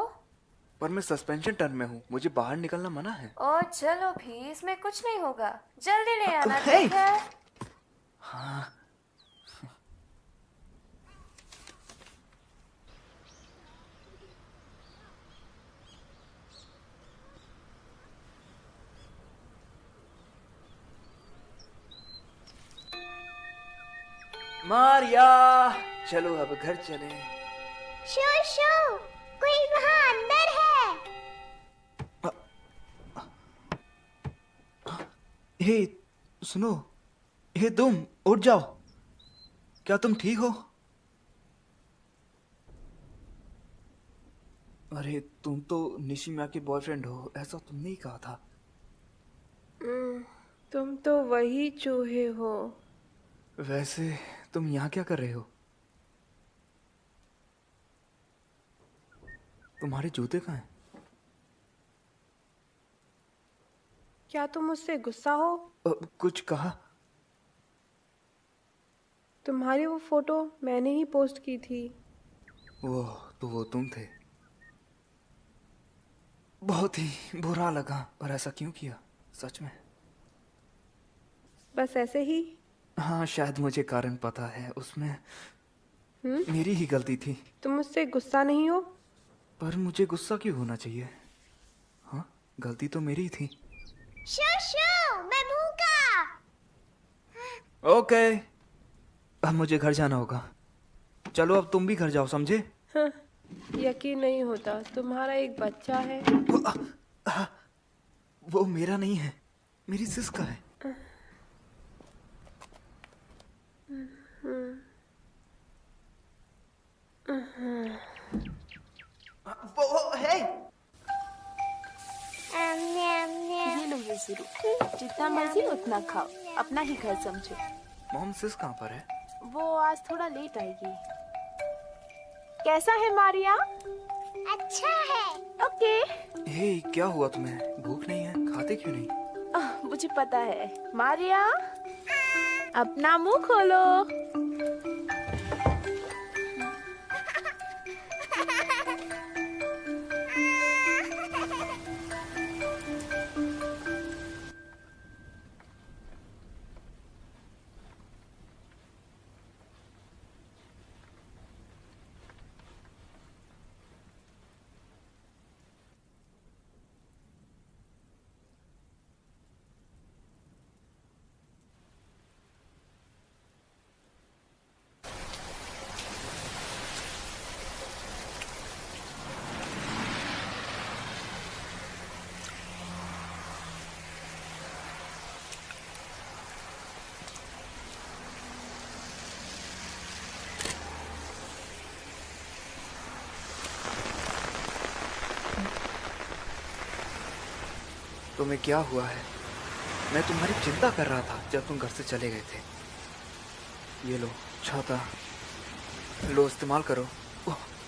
[SPEAKER 1] पर मैं सस्पेंशन टर्म में हूँ, मुझे बाहर निकलना मना है।
[SPEAKER 20] ओ चलो भी, इसमें कुछ नहीं होगा, जल्दी ले आना, ठीक है?
[SPEAKER 1] हाँ। मारिया, चलो अब घर चले।
[SPEAKER 6] शो शो, कोई वहाँ अंदर है।
[SPEAKER 1] हे सुनो, हे तुम उठ जाओ। क्या तुम ठीक हो? अरे तुम तो निशिमिया के बॉयफ्रेंड हो, ऐसा तुमने ही कहा था।
[SPEAKER 10] तुम तो वही चूहे हो।
[SPEAKER 1] वैसे तुम यहाँ क्या कर रहे हो? तुम्हारे जूते कहाँ हैं?
[SPEAKER 10] क्या तुम मुझसे गुस्सा हो?
[SPEAKER 1] कुछ कहा?
[SPEAKER 10] तुम्हारी वो फोटो मैंने ही पोस्ट की थी।
[SPEAKER 1] तो वो तुम थे। बहुत ही बुरा लगा, पर ऐसा क्यों किया? सच में?
[SPEAKER 10] बस ऐसे ही?
[SPEAKER 1] हाँ, शायद मुझे कारण पता है, उसमें मेरी ही गलती थी।
[SPEAKER 10] तुम मुझसे गुस्सा नहीं हो?
[SPEAKER 1] पर मुझे गुस्सा क्यों होना चाहिए? हाँ, गलती तो मेरी ही थी।
[SPEAKER 6] शू, मैं भूखा।
[SPEAKER 1] ओके, अब मुझे घर जाना होगा। चलो अब तुम भी घर जाओ, समझे?
[SPEAKER 10] हाँ, यकीन नहीं होता, तुम्हारा एक बच्चा है।
[SPEAKER 1] वो मेरा नहीं है, मेरी सिस का है।
[SPEAKER 10] ये लो ये ज़रूर, जितना मर्जी उतना खाओ, अपना ही घर समझो।
[SPEAKER 1] मॉम, सिस कहाँ पर है?
[SPEAKER 10] वो आज थोड़ा लेट आएगी। कैसा है मारिया?
[SPEAKER 6] अच्छा है।
[SPEAKER 10] ओके।
[SPEAKER 1] हे, क्या हुआ तुम्हें? भूख नहीं है? खाते क्यों नहीं?
[SPEAKER 10] मुझे पता है। मारिया, अपना मुंह खोलो।
[SPEAKER 1] तुम्हें क्या हुआ है? मैं तुम्हारी चिंता कर रहा था जब तुम घर से चले गए थे। ये लो छाता, लो इस्तेमाल करो।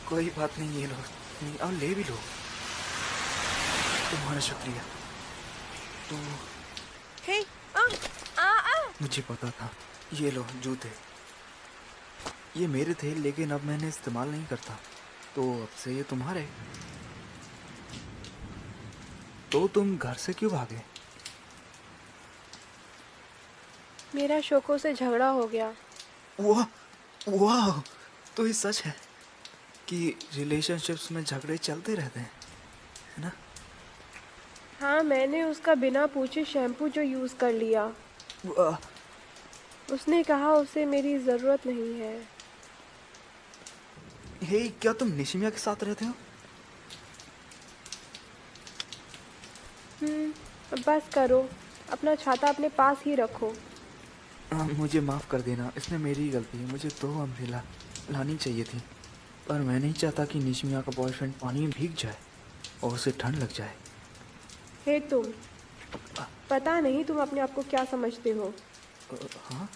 [SPEAKER 1] कोई बात नहीं, ये लो, नहीं और ले भी लो। तुम्हारा शुक्रिया। तो
[SPEAKER 10] हे,
[SPEAKER 1] मुझे पता था। ये लो जूते, ये मेरे थे लेकिन अब मैंने इस्तेमाल नहीं करता, तो अब से ये तुम्हारे। तो तुम घर से क्यों भागे?
[SPEAKER 10] मेरा शोको से झगड़ा हो गया।
[SPEAKER 1] वाह, तो ये सच है कि रिलेशनशिप्स में झगड़े चलते रहते हैं, है ना?
[SPEAKER 10] हाँ, मैंने उसका बिना पूछे शैम्पू जो यूज कर लिया। उसने कहा उसे मेरी जरूरत नहीं है।
[SPEAKER 1] हे, क्या तुम निशिमिया के साथ रहते हो?
[SPEAKER 10] बस करो, अपना छाता अपने पास ही रखो।
[SPEAKER 1] मुझे माफ कर देना, इसमें मेरी ही गलती है। मुझे 2 अम्ब्रेला लानी चाहिए थी, पर मैं नहीं चाहता कि निशिमिया का बॉयफ्रेंड पानी में भीग जाए और उसे ठंड लग जाए।
[SPEAKER 10] हे तुम, पता नहीं तुम अपने आप को क्या समझते हो।
[SPEAKER 1] हाँ?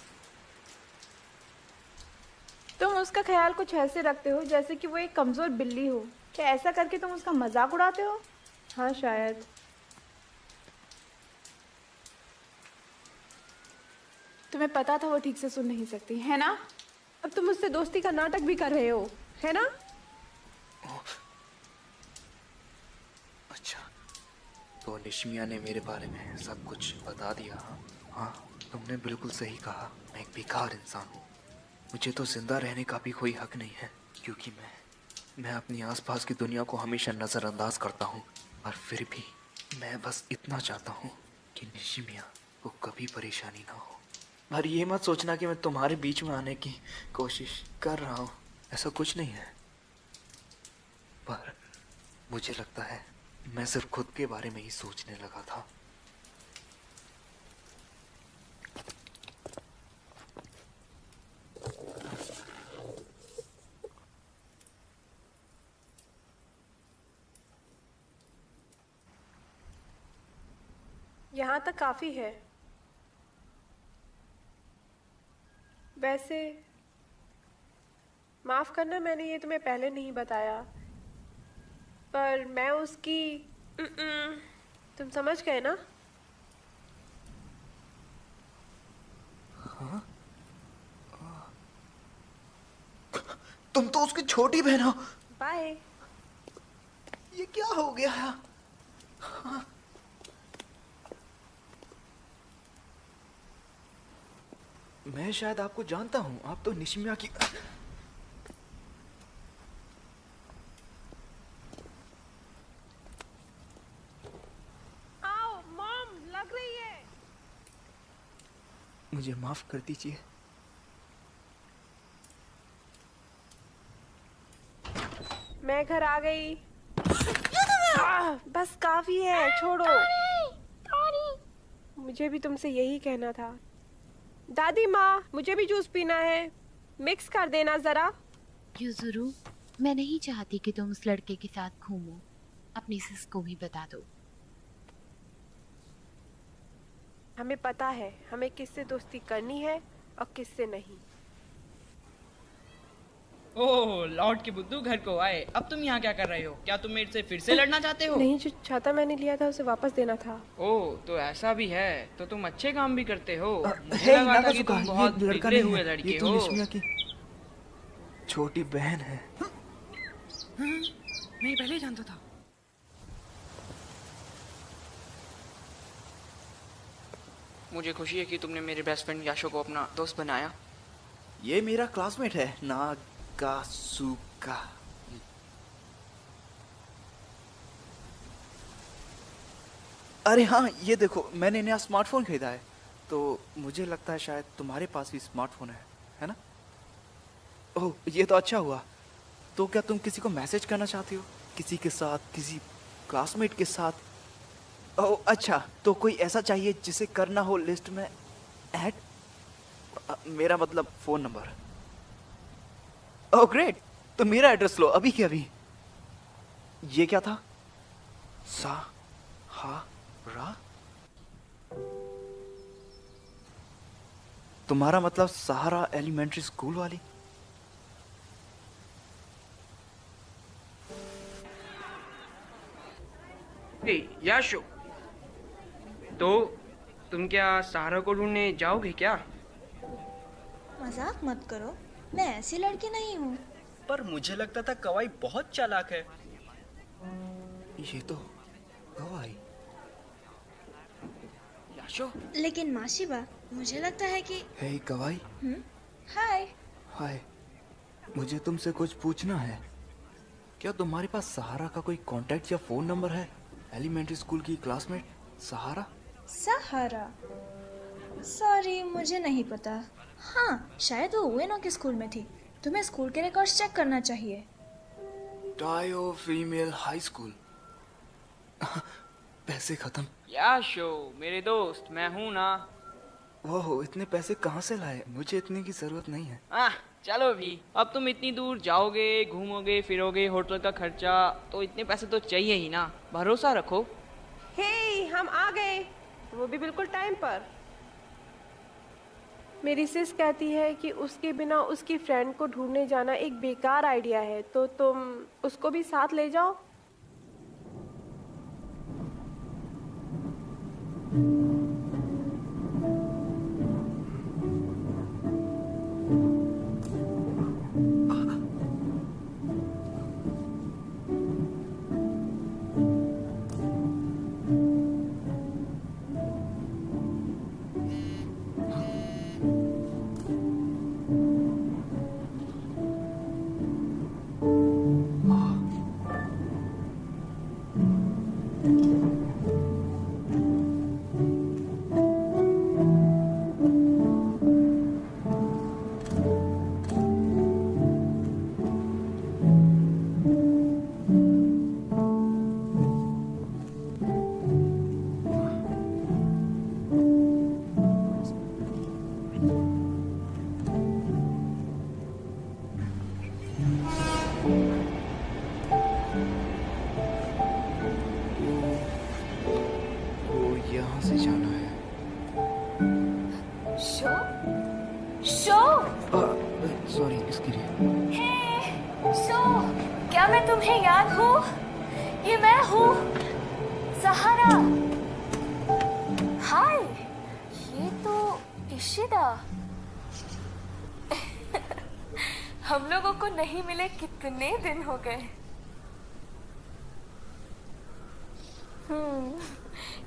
[SPEAKER 10] तुम उसका ख्याल कुछ ऐसे रखते हो जैसे कि वो एक कमजोर बिल्ली हो। क्या ऐसा करके तुम उसका मजाक उड़ाते हो? हाँ शायद। तुम्हें पता था वो ठीक से सुन नहीं सकती, है ना? अब तुम उससे दोस्ती का नाटक भी कर रहे हो, है ना?
[SPEAKER 1] अच्छा, तो निशिमिया ने मेरे बारे में सब कुछ बता दिया। हाँ, तुमने बिल्कुल सही कहा। मैं एक बेकार इंसान हूँ। मुझे तो जिंदा रहने का भी कोई हक नहीं है, क्योंकि मैं अपनी आसपास की दुनिया को हमेशा नज़रअंदाज करता हूँ। और फिर भी मैं बस इतना चाहता हूँ कि निशिमिया को कभी परेशानी ना हो। और ये मत सोचना कि मैं तुम्हारे बीच में आने की कोशिश कर रहा हूँ, ऐसा कुछ नहीं है। पर मुझे लगता है मैं सिर्फ खुद के बारे में ही सोचने लगा था।
[SPEAKER 21] यहाँ तक काफ़ी है। वैसे माफ़ करना, मैंने ये तुम्हें पहले नहीं बताया, पर मैं उसकी तुम समझ गए ना?
[SPEAKER 1] हाँ? तुम तो उसकी छोटी बहन हो।
[SPEAKER 21] बाय।
[SPEAKER 1] ये क्या हो गया? हाँ? मैं शायद आपको जानता हूँ। आप तो निशिमिया की
[SPEAKER 21] आओ, मॉम लग रही है।
[SPEAKER 1] मुझे माफ कर दीजिए।
[SPEAKER 21] मैं घर आ गई। बस काफी है, छोड़ो। मुझे भी तुमसे यही कहना था। दादी माँ, मुझे भी जूस पीना है, मिक्स कर देना जरा।
[SPEAKER 22] युजुरु, मैं नहीं चाहती कि तुम उस लड़के के साथ घूमो। अपनी सिस को भी बता दो।
[SPEAKER 21] हमें पता है हमें किससे दोस्ती करनी है और किससे नहीं।
[SPEAKER 17] ओह, लौट के बुद्धू घर को आए। अब तुम यहाँ क्या कर रहे हो? क्या तुम मेरे से फिर से लड़ना चाहते हो?
[SPEAKER 21] नहीं, जो छाता मैंने लिया था उसे वापस देना था।
[SPEAKER 17] ओह, तो ऐसा भी है। तो तुम अच्छे काम भी करते हो। मुझे
[SPEAKER 1] हे,
[SPEAKER 17] लगा था कि
[SPEAKER 1] नागाजुका,
[SPEAKER 17] तुम बहुत
[SPEAKER 1] ये लड़का
[SPEAKER 17] बिगड़े
[SPEAKER 1] नहीं
[SPEAKER 17] हुए
[SPEAKER 1] है।
[SPEAKER 17] लड़के
[SPEAKER 1] ये तो
[SPEAKER 17] हो।
[SPEAKER 1] निशिमिया की छोटी बहन है।
[SPEAKER 17] मैं पहले ही जानता था। मुझे खुशी है कि तुमने मेरे बेस्ट फ्रेंड याशो को अपना दोस्त बनाया।
[SPEAKER 1] ये मेरा क्लासमेट है, नागाजुका। अरे हाँ, ये देखो, मैंने नया स्मार्टफोन खरीदा है, तो मुझे लगता है शायद तुम्हारे पास भी स्मार्टफोन है ना? ओह, ये तो अच्छा हुआ। तो क्या तुम किसी को मैसेज करना चाहती हो? किसी के साथ, किसी क्लासमेट के साथ? ओह अच्छा, तो कोई ऐसा चाहिए जिसे करना हो लिस्ट में ऐड? मेरा मतलब फोन नंबर। ओह ग्रेट, तो मेरा एड्रेस लो अभी के अभी। ये क्या था? सा हा रा? तुम्हारा मतलब सहारा एलिमेंट्री स्कूल वाली?
[SPEAKER 17] याशो, तो तुम क्या सहारा को ढूंढने जाओगे क्या?
[SPEAKER 7] मजाक मत करो, मैं ऐसी लड़की नहीं हूँ।
[SPEAKER 13] पर मुझे लगता था कवाई बहुत चालाक है।
[SPEAKER 1] ये तो कवाई।
[SPEAKER 17] याशो,
[SPEAKER 7] लेकिन माशिबा, मुझे लगता है कि
[SPEAKER 1] हे कवाई।
[SPEAKER 7] हाय।
[SPEAKER 1] हाय, मुझे तुमसे कुछ पूछना है। क्या तुम्हारे पास सहारा का कोई कांटेक्ट या फोन नंबर है? एलिमेंट्री स्कूल की क्लासमेट सहारा?
[SPEAKER 7] सहारा? सॉरी, मुझे नहीं पता। हाँ, शायद वो उएनो के स्कूल में थी। तुम्हें स्कूल के रिकॉर्ड्स चेक करना चाहिए।
[SPEAKER 1] टायो फीमेल हाई स्कूल। पैसे खत्म।
[SPEAKER 17] याशो, मेरे दोस्त, मैं हूँ ना।
[SPEAKER 1] ओह, इतने पैसे कहाँ से लाए? मुझे इतने की जरूरत नहीं है।
[SPEAKER 17] चलो भी, अब तुम इतनी दूर जाओगे, घूमोगे फिरोगे, होटल का खर्चा, तो इतने पैसे तो चाहिए ही ना। भरोसा रखो।
[SPEAKER 21] हे, हम आ गए, वो भी बिल्कुल टाइम पर। मेरी सिस कहती है कि उसके बिना उसकी फ्रेंड को ढूंढने जाना एक बेकार आइडिया है, तो तुम उसको भी साथ ले जाओ।
[SPEAKER 20] क्या मैं तुम्हें याद हूँ? ये मैं हूँ, सहारा। हाय, ये तो इशिदा। हम लोगों को नहीं मिले कितने दिन हो गए।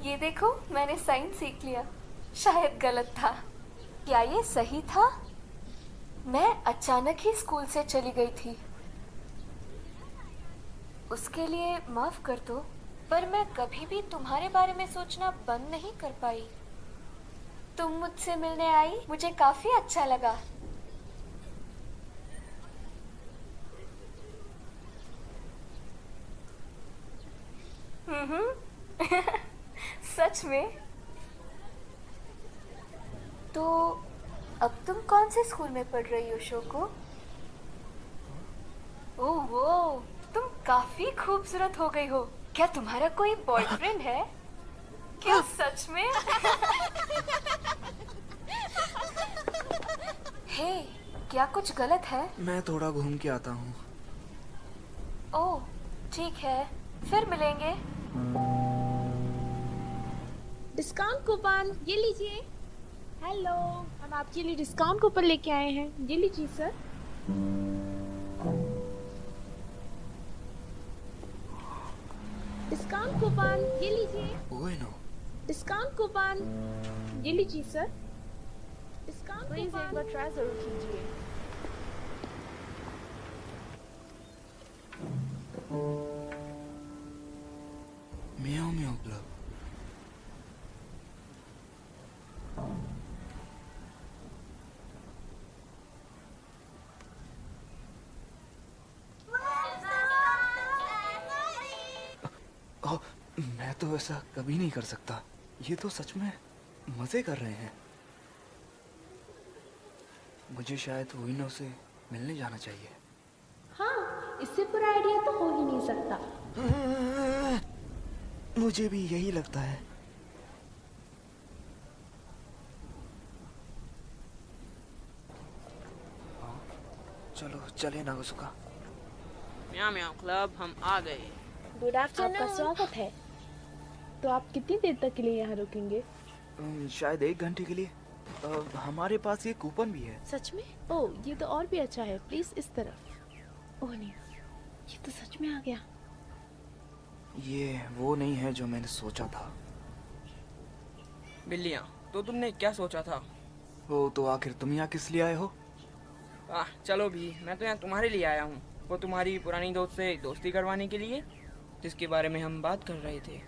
[SPEAKER 20] ये देखो, मैंने साइन सीख लिया। शायद गलत था। क्या ये सही था? मैं अचानक ही स्कूल से चली गई थी। उसके लिए माफ कर दो, पर मैं कभी भी तुम्हारे बारे में सोचना बंद नहीं कर पाई। तुम मुझसे मिलने आई, मुझे काफी अच्छा लगा। सच में? तो अब तुम कौन से स्कूल में पढ़ रही हो, शोको? ओह वो, तुम काफी खूबसूरत हो गई हो। क्या तुम्हारा कोई बॉयफ्रेंड है? क्या सच में? हे, क्या कुछ गलत है?
[SPEAKER 1] मैं थोड़ा घूम के आता हूँ।
[SPEAKER 20] ओह ठीक है, फिर मिलेंगे।
[SPEAKER 21] डिस्काउंट कूपन ये लीजिए। हेलो, हम आपके लिए डिस्काउंट कूपन लेके आए हैं, ये लीजिए सर। डिस्काउंट कूपन ये लीजिए।
[SPEAKER 1] Bueno.
[SPEAKER 21] डिस्काउंट कूपन ये लीजिए सर। डिस्काउंट प्लीज एक बार ट्राई जरूर कीजिए।
[SPEAKER 1] म्याऊ म्याऊ क्लब। मैं तो ऐसा कभी नहीं कर सकता। ये तो सच में मजे कर रहे हैं। मुझे शायद विनो से मिलने जाना चाहिए।
[SPEAKER 21] हाँ, इससे बुरा आइडिया तो हो ही नहीं सकता।
[SPEAKER 1] मुझे भी यही लगता है। चलो चले नागोसुका।
[SPEAKER 17] म्याऊ म्याऊ क्लब हम आ गए।
[SPEAKER 21] Good afternoon. आपका स्वागत है। तो आप कितनी देर तक के लिए यहाँ रुकेंगे?
[SPEAKER 1] शायद 1 घंटे के लिए। हमारे पास ये कूपन भी है।
[SPEAKER 21] सच में? ओह, ये तो और भी अच्छा है। प्लीज इस तरफ। ओह नहीं, ये तो सच में आ गया।
[SPEAKER 1] ये वो नहीं है जो मैंने सोचा था।
[SPEAKER 17] बिल्लियाँ, तो तुमने क्या सोचा था?
[SPEAKER 1] ओ, तो आखिर तुम यहाँ किस लिए आए हो?
[SPEAKER 17] चलो भी, मैं तो यहाँ तुम्हारे लिए आया हूँ। वो तुम्हारी पुरानी दोस्त से दोस्ती करवाने के लिए, जिसके बारे में हम बात कर रहे थे।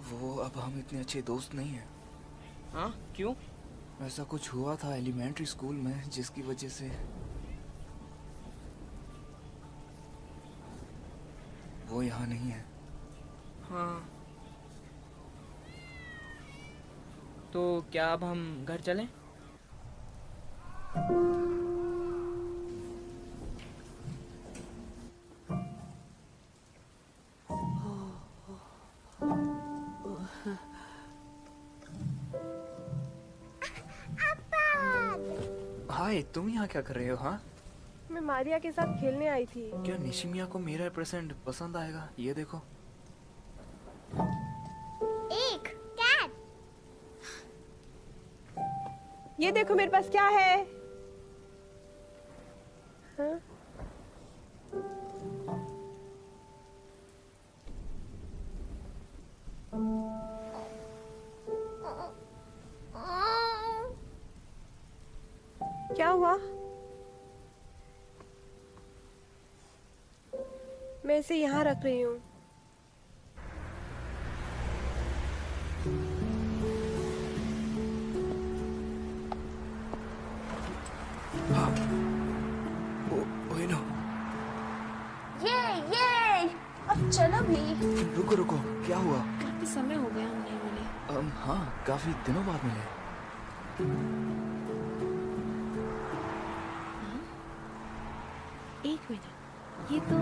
[SPEAKER 1] वो अब हम इतने अच्छे दोस्त नहीं हैं।
[SPEAKER 17] हाँ, क्यों?
[SPEAKER 1] ऐसा कुछ हुआ था एलिमेंट्री स्कूल में, जिसकी वजह से वो यहाँ नहीं है।
[SPEAKER 17] हाँ, तो क्या अब हम घर चलें?
[SPEAKER 1] हाय, तुम यहाँ क्या कर रहे हो? हाँ,
[SPEAKER 21] मैं मारिया के साथ खेलने आई थी।
[SPEAKER 1] क्या निशिमिया को मेरा प्रेजेंट पसंद आएगा? ये देखो।
[SPEAKER 21] एक कैट। ये देखो मेरे पास क्या है। हाँ? क्या हुआ? मैं इसे यहाँ रख रही हूँ।
[SPEAKER 1] विनो।
[SPEAKER 20] ये अब चलो भी।
[SPEAKER 1] रुको रुको, क्या हुआ?
[SPEAKER 21] काफी समय हो गया हम नहीं मिले।
[SPEAKER 1] हाँ, काफी दिनों बाद मिले।
[SPEAKER 21] एक मिनट, ये तो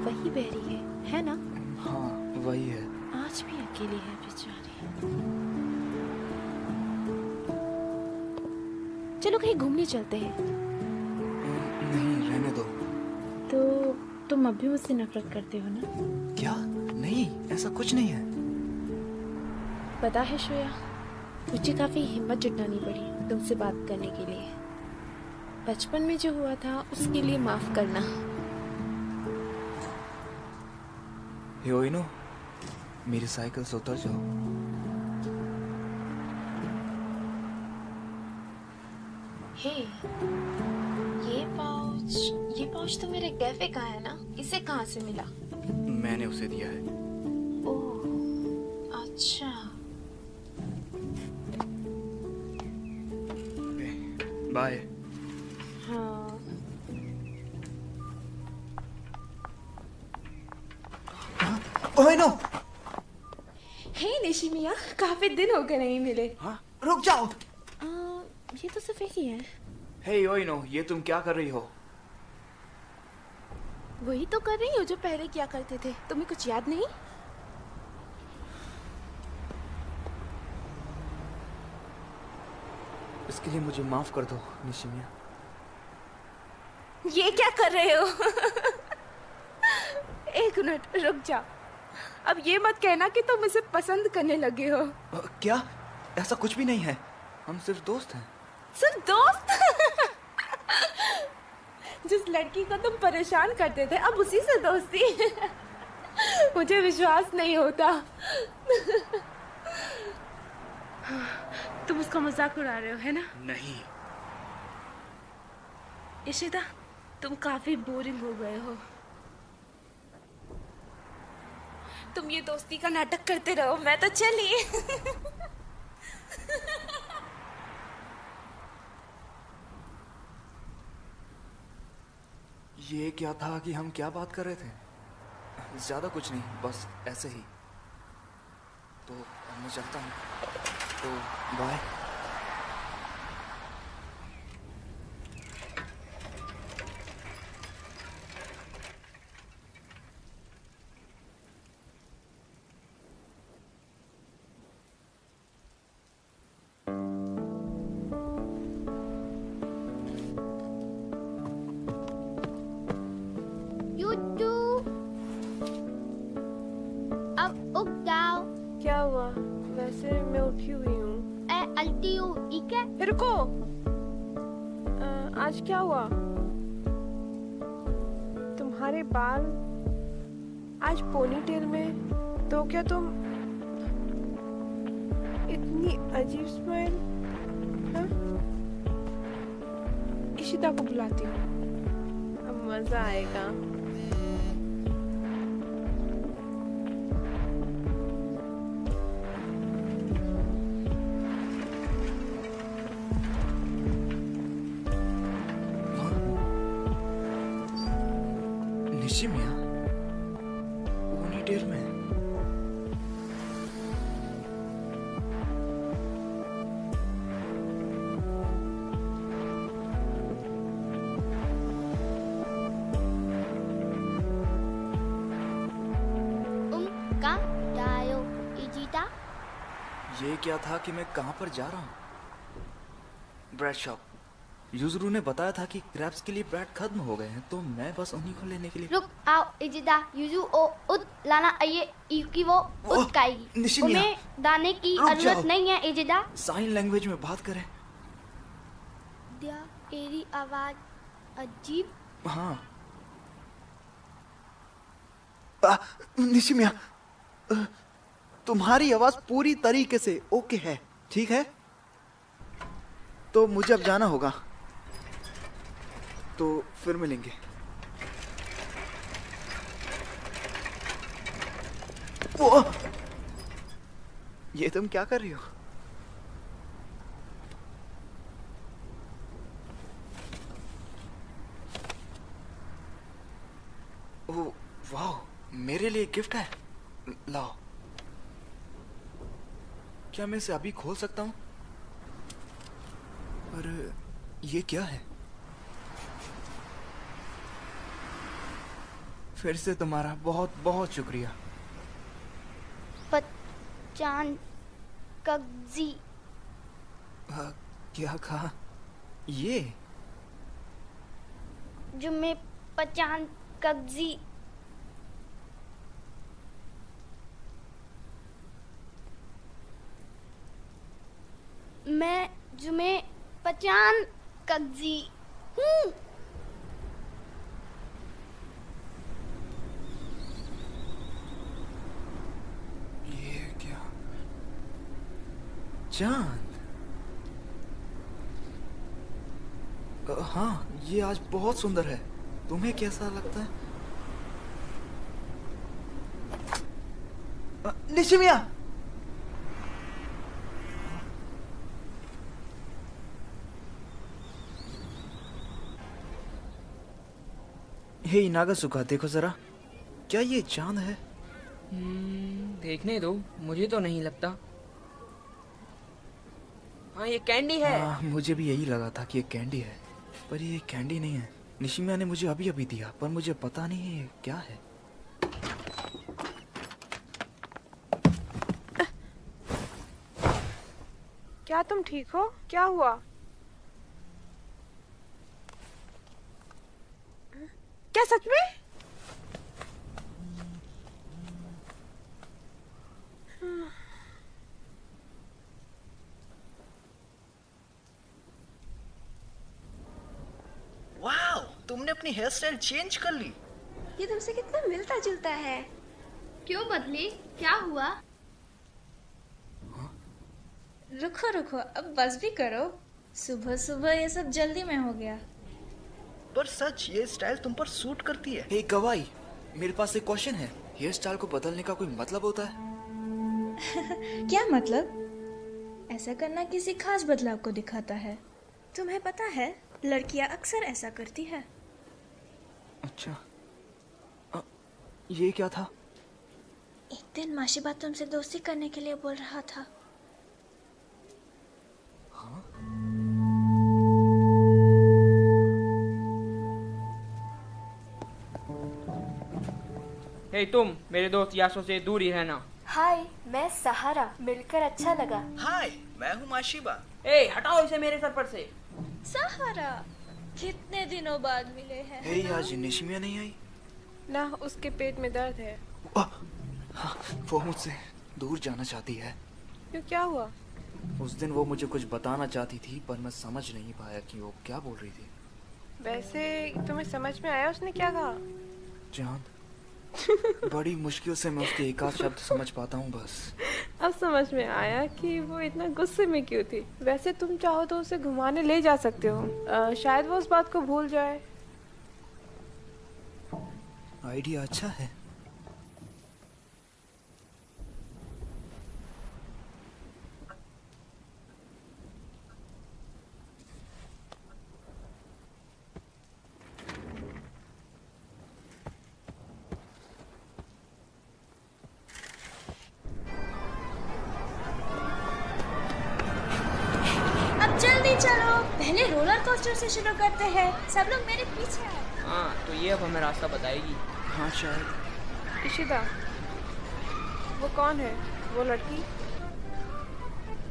[SPEAKER 21] वही बेरी है ना?
[SPEAKER 1] हाँ, वही है।
[SPEAKER 21] आज भी अकेली है बेचारी। चलो कहीं घूमने चलते हैं।
[SPEAKER 1] नहीं, रहने दो।
[SPEAKER 21] तो
[SPEAKER 10] तुम अब भी मुझसे नफरत करते हो ना?
[SPEAKER 1] क्या? नहीं, ऐसा कुछ नहीं है।
[SPEAKER 10] पता है श्रेया, मुझे काफी हिम्मत जुटानी पड़ी तुमसे बात करने के लिए। बचपन में जो हुआ था उसके लिए माफ करना।
[SPEAKER 1] योइनो, मेरी साइकिल से उतर जाओ।
[SPEAKER 10] हे, ये पाउच तो मेरे कैफे का है ना? इसे कहाँ से मिला?
[SPEAKER 1] मैंने उसे दिया है।
[SPEAKER 10] ओह, अच्छा।
[SPEAKER 1] बाय।
[SPEAKER 10] हाँ।
[SPEAKER 1] ओए नो।
[SPEAKER 10] हे निशिमिया, काफी दिन हो गए नहीं मिले।
[SPEAKER 1] हाँ? रुक जाओ।
[SPEAKER 10] ये तो सिर्फ एक ही है।
[SPEAKER 1] हे योइनो, ये तुम क्या कर रही हो?
[SPEAKER 10] वही तो कर रही हो जो पहले क्या करते थे। तुम्हें कुछ याद नहीं?
[SPEAKER 1] इसके लिए मुझे माफ कर दो निशिमिया।
[SPEAKER 10] ये क्या कर रहे हो? एक मिनट रुक जाओ। अब ये मत कहना कि तुम इसे पसंद करने लगे हो।
[SPEAKER 1] क्या? ऐसा कुछ भी नहीं है, हम सिर्फ दोस्त हैं।
[SPEAKER 10] सिर्फ दोस्त? जिस लड़की को तुम परेशान करते थे अब उसी से दोस्ती? मुझे विश्वास नहीं होता। तुम उसका मजाक उड़ा रहे हो है ना?
[SPEAKER 1] नहीं।
[SPEAKER 10] इशिता, तुम काफी बोरिंग हो गए हो। तुम ये दोस्ती का नाटक करते रहो, मैं तो चली।
[SPEAKER 1] ये क्या था कि हम क्या बात कर रहे थे? ज्यादा कुछ नहीं, बस ऐसे ही। तो मैं चलता हूँ। तो बाय।
[SPEAKER 6] अब उठ जाओ।
[SPEAKER 21] क्या हुआ? वैसे मैं उठी हुई हूँ।
[SPEAKER 6] अलती हूँ, ठीक है?
[SPEAKER 21] रुको। आज क्या हुआ? तुम्हारे बाल आज पोनीटेल में, तो क्या तुम इतनी अजीब स्माइल? इशिता को बुलाती हूँ, अब मजा आएगा।
[SPEAKER 1] निशिमिया, पोनीटेल में।
[SPEAKER 6] कहाँ जा रहे हो इजिता?
[SPEAKER 1] ये क्या था कि मैं कहाँ पर जा रहा हूँ? Bread shop. यूजुरू ने बताया था कि क्रैब्स के लिए ब्रेड खत्म हो गए हैं, तो मैं बस उन्हीं को लेने के लिए।
[SPEAKER 6] रुक आओ इजिता, यूजू ओ उत लाना आइए कि वो उत खाएगी। उन्हें दाने की जरूरत नहीं है इजिता।
[SPEAKER 1] साइन लैंग्वेज में बात करें।
[SPEAKER 6] तेरी आवाज अजीब।
[SPEAKER 1] हाँ। निशिमिया, तुम्हारी आवाज पूरी तरीके से ओके है, ठीक है? तो मुझे अब जाना होगा, तो फिर मिलेंगे। वो ये तुम क्या कर रही हो? ओह वाह, मेरे लिए गिफ्ट है। लाओ। क्या मैं इसे अभी खोल सकता हूँ? पर ये क्या है? फिर से तुम्हारा बहुत बहुत शुक्रिया।
[SPEAKER 6] पचान कगजी।
[SPEAKER 1] क्या कहा? ये
[SPEAKER 6] जो मैं पचान कगजी मैं जुमे पचान कगजी हूँ।
[SPEAKER 1] ये क्या? चांद? हाँ, ये आज बहुत सुंदर है। तुम्हें कैसा लगता है? निशिमिया! हे नागासुका, देखो जरा, क्या ये चांद है?
[SPEAKER 17] देखने दो, मुझे तो नहीं लगता। हाँ, ये कैंडी है।
[SPEAKER 1] मुझे भी यही लगा था कि ये कैंडी है, पर ये कैंडी नहीं है। निशिमिया ने मुझे अभी अभी दिया, पर मुझे पता नहीं है क्या है।
[SPEAKER 21] क्या तुम ठीक हो? क्या हुआ? क्या सच में?
[SPEAKER 8] वाओ, तुमने अपनी हेयर स्टाइल चेंज कर ली।
[SPEAKER 20] ये तुमसे कितना मिलता जुलता है।
[SPEAKER 6] क्यों बदली? क्या हुआ?
[SPEAKER 7] रुको रुको, अब बस भी करो। सुबह सुबह ये सब जल्दी में हो गया।
[SPEAKER 8] पर सच, ये स्टाइल तुम पर सूट करती है।
[SPEAKER 1] हे गवाई, मेरे पास एक क्वेश्चन है। हेयर स्टाइल को बदलने का कोई मतलब होता है?
[SPEAKER 7] क्या मतलब? ऐसा करना किसी खास बदलाव को दिखाता है। तुम्हें पता है, लड़कियां अक्सर ऐसा करती है।
[SPEAKER 1] अच्छा, ये क्या था?
[SPEAKER 7] एक दिन माशिबा तुमसे दोस्ती करने के लिए बोल रहा था।
[SPEAKER 1] हाँ?
[SPEAKER 17] हे तुम, मेरे दोस्त यासो से दूर ही रहना।
[SPEAKER 20] हाय, मैं सहारा। मिलकर अच्छा लगा।
[SPEAKER 8] हाय, मैं हूँ माशिबा।
[SPEAKER 17] ए, हटाओ इसे मेरे सर पर से।
[SPEAKER 7] सहारा, कितने दिनों बाद मिले हैं।
[SPEAKER 1] हे, आज निशिमिया नहीं आई?
[SPEAKER 21] ना, उसके पेट में दर्द है।
[SPEAKER 1] वो मुझसे दूर जाना चाहती है।
[SPEAKER 21] क्यों, क्या हुआ?
[SPEAKER 1] उस दिन वो मुझे कुछ बताना चाहती थी, पर मैं समझ नहीं पाया कि वो क्या बोल रही थी।
[SPEAKER 21] वैसे तुम्हें समझ में आया उसने क्या कहा?
[SPEAKER 1] चांद, बड़ी मुश्किल से मैं उसके एक आध शब्द समझ पाता हूँ बस।
[SPEAKER 21] अब समझ में आया कि वो इतना गुस्से में क्यों थी। वैसे तुम चाहो तो उसे घुमाने ले जा सकते हो। शायद वो उस बात को भूल जाए।
[SPEAKER 1] आइडिया अच्छा है।
[SPEAKER 7] चलो, पहले रोलर कोस्टर से शुरू करते हैं। सब लोग मेरे पीछे आओ।
[SPEAKER 17] हाँ, तो ये अब हमें रास्ता बताएगी।
[SPEAKER 1] हाँ शायद।
[SPEAKER 21] इशिदा, वो कौन है? वो लड़की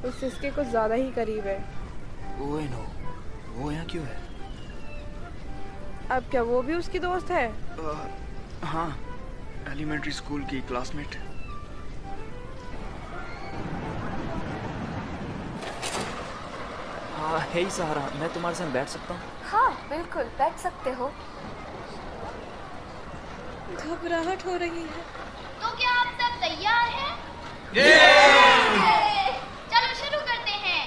[SPEAKER 21] उस सिस्के को ज्यादा ही करीब है।
[SPEAKER 1] ओएनो, वो यहाँ क्यों है?
[SPEAKER 21] अब क्या वो भी उसकी दोस्त है?
[SPEAKER 1] हाँ, एलिमेंट्री स्कूल की क्लासमेट। हे सहारा, मैं तुम्हारे साथ बैठ सकता हूँ?
[SPEAKER 20] हाँ बिल्कुल, बैठ सकते हो।
[SPEAKER 7] घबराहट हो रही है।
[SPEAKER 6] तो क्या आप सब तैयार हैं? चलो शुरू करते हैं।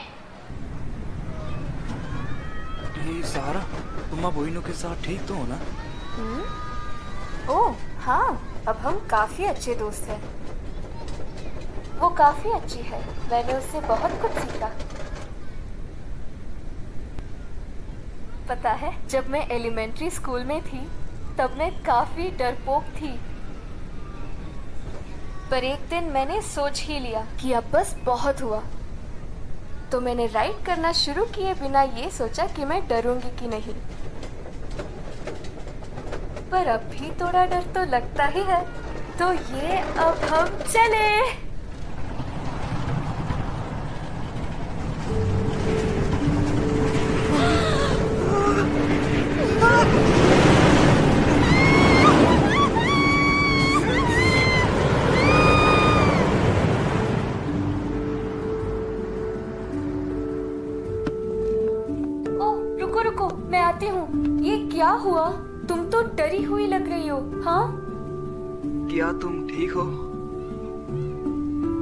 [SPEAKER 1] हे सहारा, तुम अब ओइनो के साथ ठीक तो हो ना?
[SPEAKER 20] ओह हाँ, अब हम काफी अच्छे दोस्त हैं। वो काफी अच्छी है, मैंने उससे बहुत कुछ सीखा। पता है, जब मैं एलिमेंट्री स्कूल में थी तब मैं काफी डरपोक थी, पर एक दिन मैंने सोच ही लिया कि अब बस बहुत हुआ। तो मैंने राइड करना शुरू किए बिना ये सोचा कि मैं डरूंगी कि नहीं, पर अब भी थोड़ा डर तो लगता ही है। तो ये अब हम चले। डरी हुई लग रही हो। हाँ,
[SPEAKER 1] क्या तुम ठीक हो?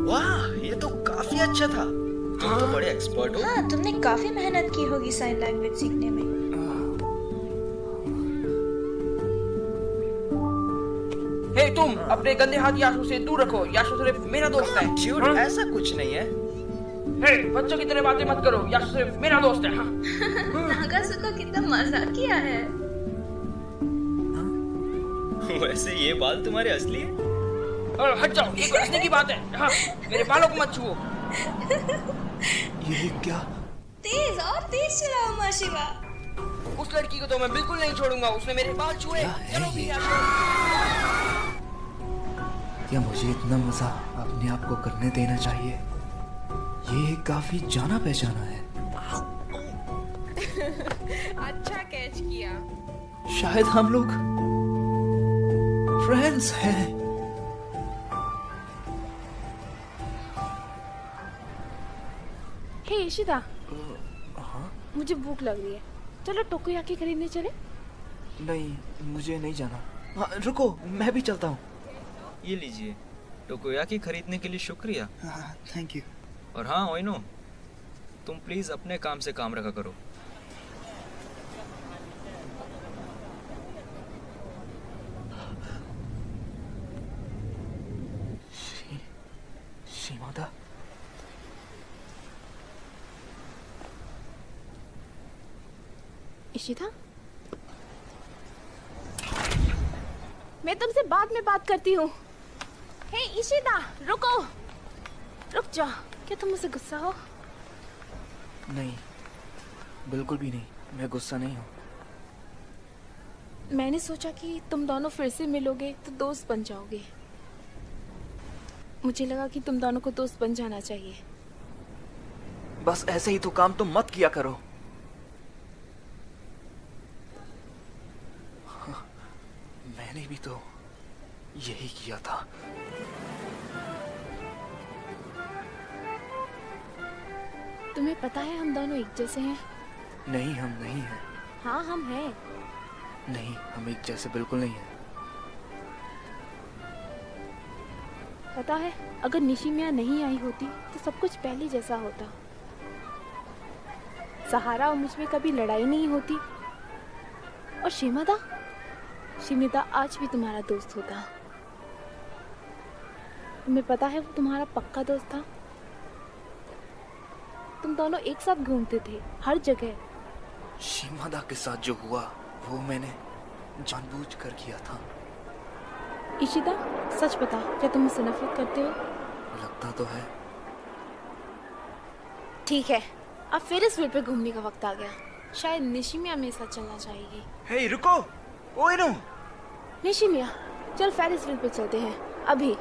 [SPEAKER 15] वाह, ये तो काफी अच्छा था। तुम तो बड़े एक्सपर्ट हो।
[SPEAKER 7] हाँ, तुमने काफी मेहनत की होगी साइन लैंग्वेज सीखने में।
[SPEAKER 17] हे तुम अपने गंदे हाथ याशु से दूर रखो। याशु सिर्फ मेरा दोस्त है।
[SPEAKER 15] ड्यूड, ऐसा कुछ नहीं है।
[SPEAKER 17] हे, बच्चों की तरह बातें मत करो। याशु सिर्फ मेरा दोस्त है। हाँ।
[SPEAKER 7] नागासुका कितना मजाक किया है।
[SPEAKER 15] वैसे ये बाल तुम्हारे असली है?
[SPEAKER 17] हट जाओ, ये हंसने की बात है। हाँ, मेरे बालों को मत छुओ।
[SPEAKER 1] ये क्या?
[SPEAKER 7] तेज और तेज चलाओ माशिवा।
[SPEAKER 17] उस लड़की को तो मैं बिल्कुल नहीं छोड़ूंगा। उसने मेरे बाल छुए। चलो भी
[SPEAKER 1] क्या मुझे इतना मजा अपने आप को करने देना चाहिए? ये काफी जाना पहचाना है।
[SPEAKER 21] अच्छा कैच किया।
[SPEAKER 1] शायद हम लोग फ्रेंड्स हैं।
[SPEAKER 21] हे इशिता, मुझे भूख लग रही है। चलो टोकोयाकी खरीदने चले।
[SPEAKER 1] नहीं, मुझे नहीं जाना। हाँ, रुको, मैं भी चलता हूँ।
[SPEAKER 15] ये लीजिए, टोकोयाकी खरीदने के लिए शुक्रिया।
[SPEAKER 1] Thank you.
[SPEAKER 15] और हाँ ओइनो, तुम प्लीज अपने काम से काम रखा करो।
[SPEAKER 1] शिमादा,
[SPEAKER 21] इशिता, मैं तुमसे बाद में बात करती हूँ। हे इशिता, रुको, रुक जा। क्या तुम मुझसे गुस्सा हो?
[SPEAKER 1] नहीं, बिल्कुल भी नहीं। मैं गुस्सा नहीं हूँ।
[SPEAKER 21] मैंने सोचा कि तुम दोनों फिर से मिलोगे तो दोस्त बन जाओगे। मुझे लगा कि तुम दोनों को दोस्त बन जाना चाहिए।
[SPEAKER 1] बस ऐसे ही तो काम तुम मत किया करो। मैंने भी तो यही किया था।
[SPEAKER 21] तुम्हें पता है हम दोनों एक जैसे हैं?
[SPEAKER 1] नहीं, हम नहीं हैं।
[SPEAKER 21] हाँ, हम हैं।
[SPEAKER 1] नहीं, हम एक जैसे बिल्कुल नहीं हैं।
[SPEAKER 21] पता है, अगर निशिमिया नहीं आई होती तो सब कुछ पहले जैसा होता। सहारा और मुझ में कभी लड़ाई नहीं होती। और शिमिदा आज भी तुम्हारा दोस्त होता। तुम्हें पता है वो तुम्हारा पक्का दोस्त था। तुम दोनों एक साथ घूमते थे हर जगह।
[SPEAKER 1] शिमादा के साथ जो हुआ वो मैंने जानबूझकर किया था।
[SPEAKER 21] इशिता, सच बता, क्या तुम मुझसे नफरत करते हो?
[SPEAKER 1] लगता तो है।
[SPEAKER 21] ठीक है, अब फिर इस फील्ड पे घूमने का वक्त आ गया। शायद निशिमिया मेरे साथ चलना चाहेगी।
[SPEAKER 1] हे रुको, ओइनो।
[SPEAKER 21] निशिमिया, चल फेरिस व्हील पे चलते हैं अभी।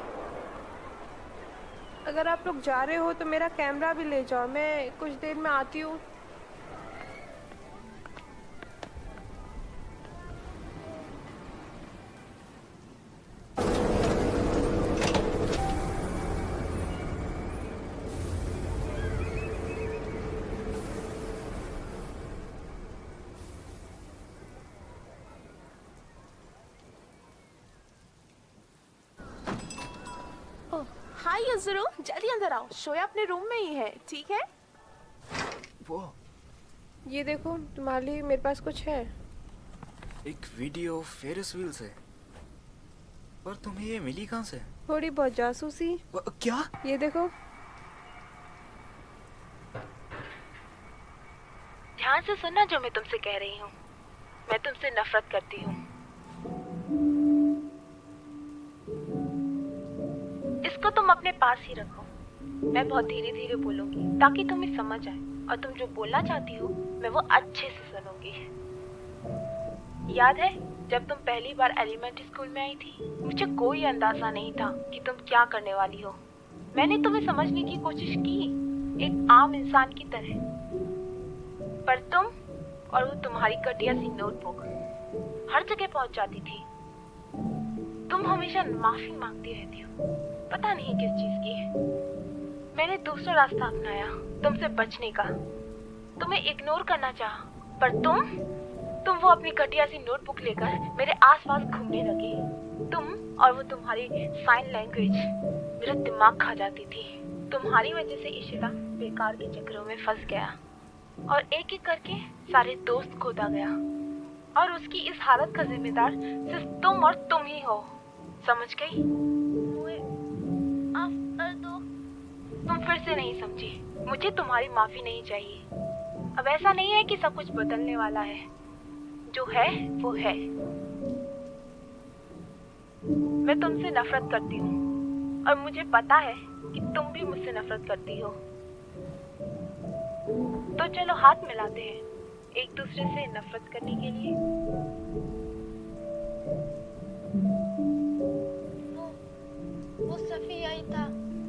[SPEAKER 21] अगर आप लोग जा रहे हो तो मेरा कैमरा भी ले जाओ। मैं कुछ देर में आती हूँ। हाय युजुरू, जल्दी अंदर आओ। शोया अपने रूम में ही है, ठीक है?
[SPEAKER 1] वो
[SPEAKER 21] ये देखो, तुम्हारे लिए मेरे पास कुछ है।
[SPEAKER 1] एक वीडियो फेरिस व्हील से। पर तुम्हें ये मिली कहाँ से?
[SPEAKER 21] थोड़ी बहुत जासूसी।
[SPEAKER 1] क्या?
[SPEAKER 21] ये देखो। ध्यान से सुनना जो मैं तुमसे कह रही हूँ। मैं तुमसे नफरत करती हूँ। इसको तुम अपने पास ही रखो। मैं बहुत धीरे धीरे बोलूंगी ताकि तुम्हें समझ आए, और तुम जो बोलना चाहती हो मैं वो अच्छे से सुनूंगी। याद है जब तुम पहली बार एलिमेंट्री स्कूल में आई थी? मुझे कोई अंदाजा नहीं था कि तुम क्या करने वाली हो। मैंने तुम्हें समझने की कोशिश की, एक आम इंसान की तरह। पर तुम और वो तुम्हारी घटिया सी नोटबुक हर जगह पहुंच जाती थी। तुम हमेशा माफी मांगती रहती हो, पता नहीं किस चीज की। मैंने दूसरा रास्ता अपनाया तुमसे बचने का। तुम्हें इग्नोर करना चाहा, पर तुम तुम वो अपनी घटिया सी नोटबुक लेकर मेरे आसपास घूमने लगे। तुम और वो तुम्हारी साइन लैंग्वेज मेरा दिमाग खा जाती थी। तुम्हारी वजह से इशिता बेकार के चक्करों में फंस गया और एक एक करके सारे दोस्त खोता गया, और उसकी इस हालत का जिम्मेदार सिर्फ तुम और तुम ही हो। समझ गई? तुम फिर से नहीं समझी। मुझे तुम्हारी माफी नहीं चाहिए। अब ऐसा नहीं है कि सब कुछ बदलने वाला है। जो है वो है। मैं तुमसे नफरत करती हूँ और मुझे पता है कि तुम भी मुझसे नफरत करती हो। तो चलो हाथ मिलाते हैं एक दूसरे से नफरत करने के लिए।
[SPEAKER 6] वो सफी आई था,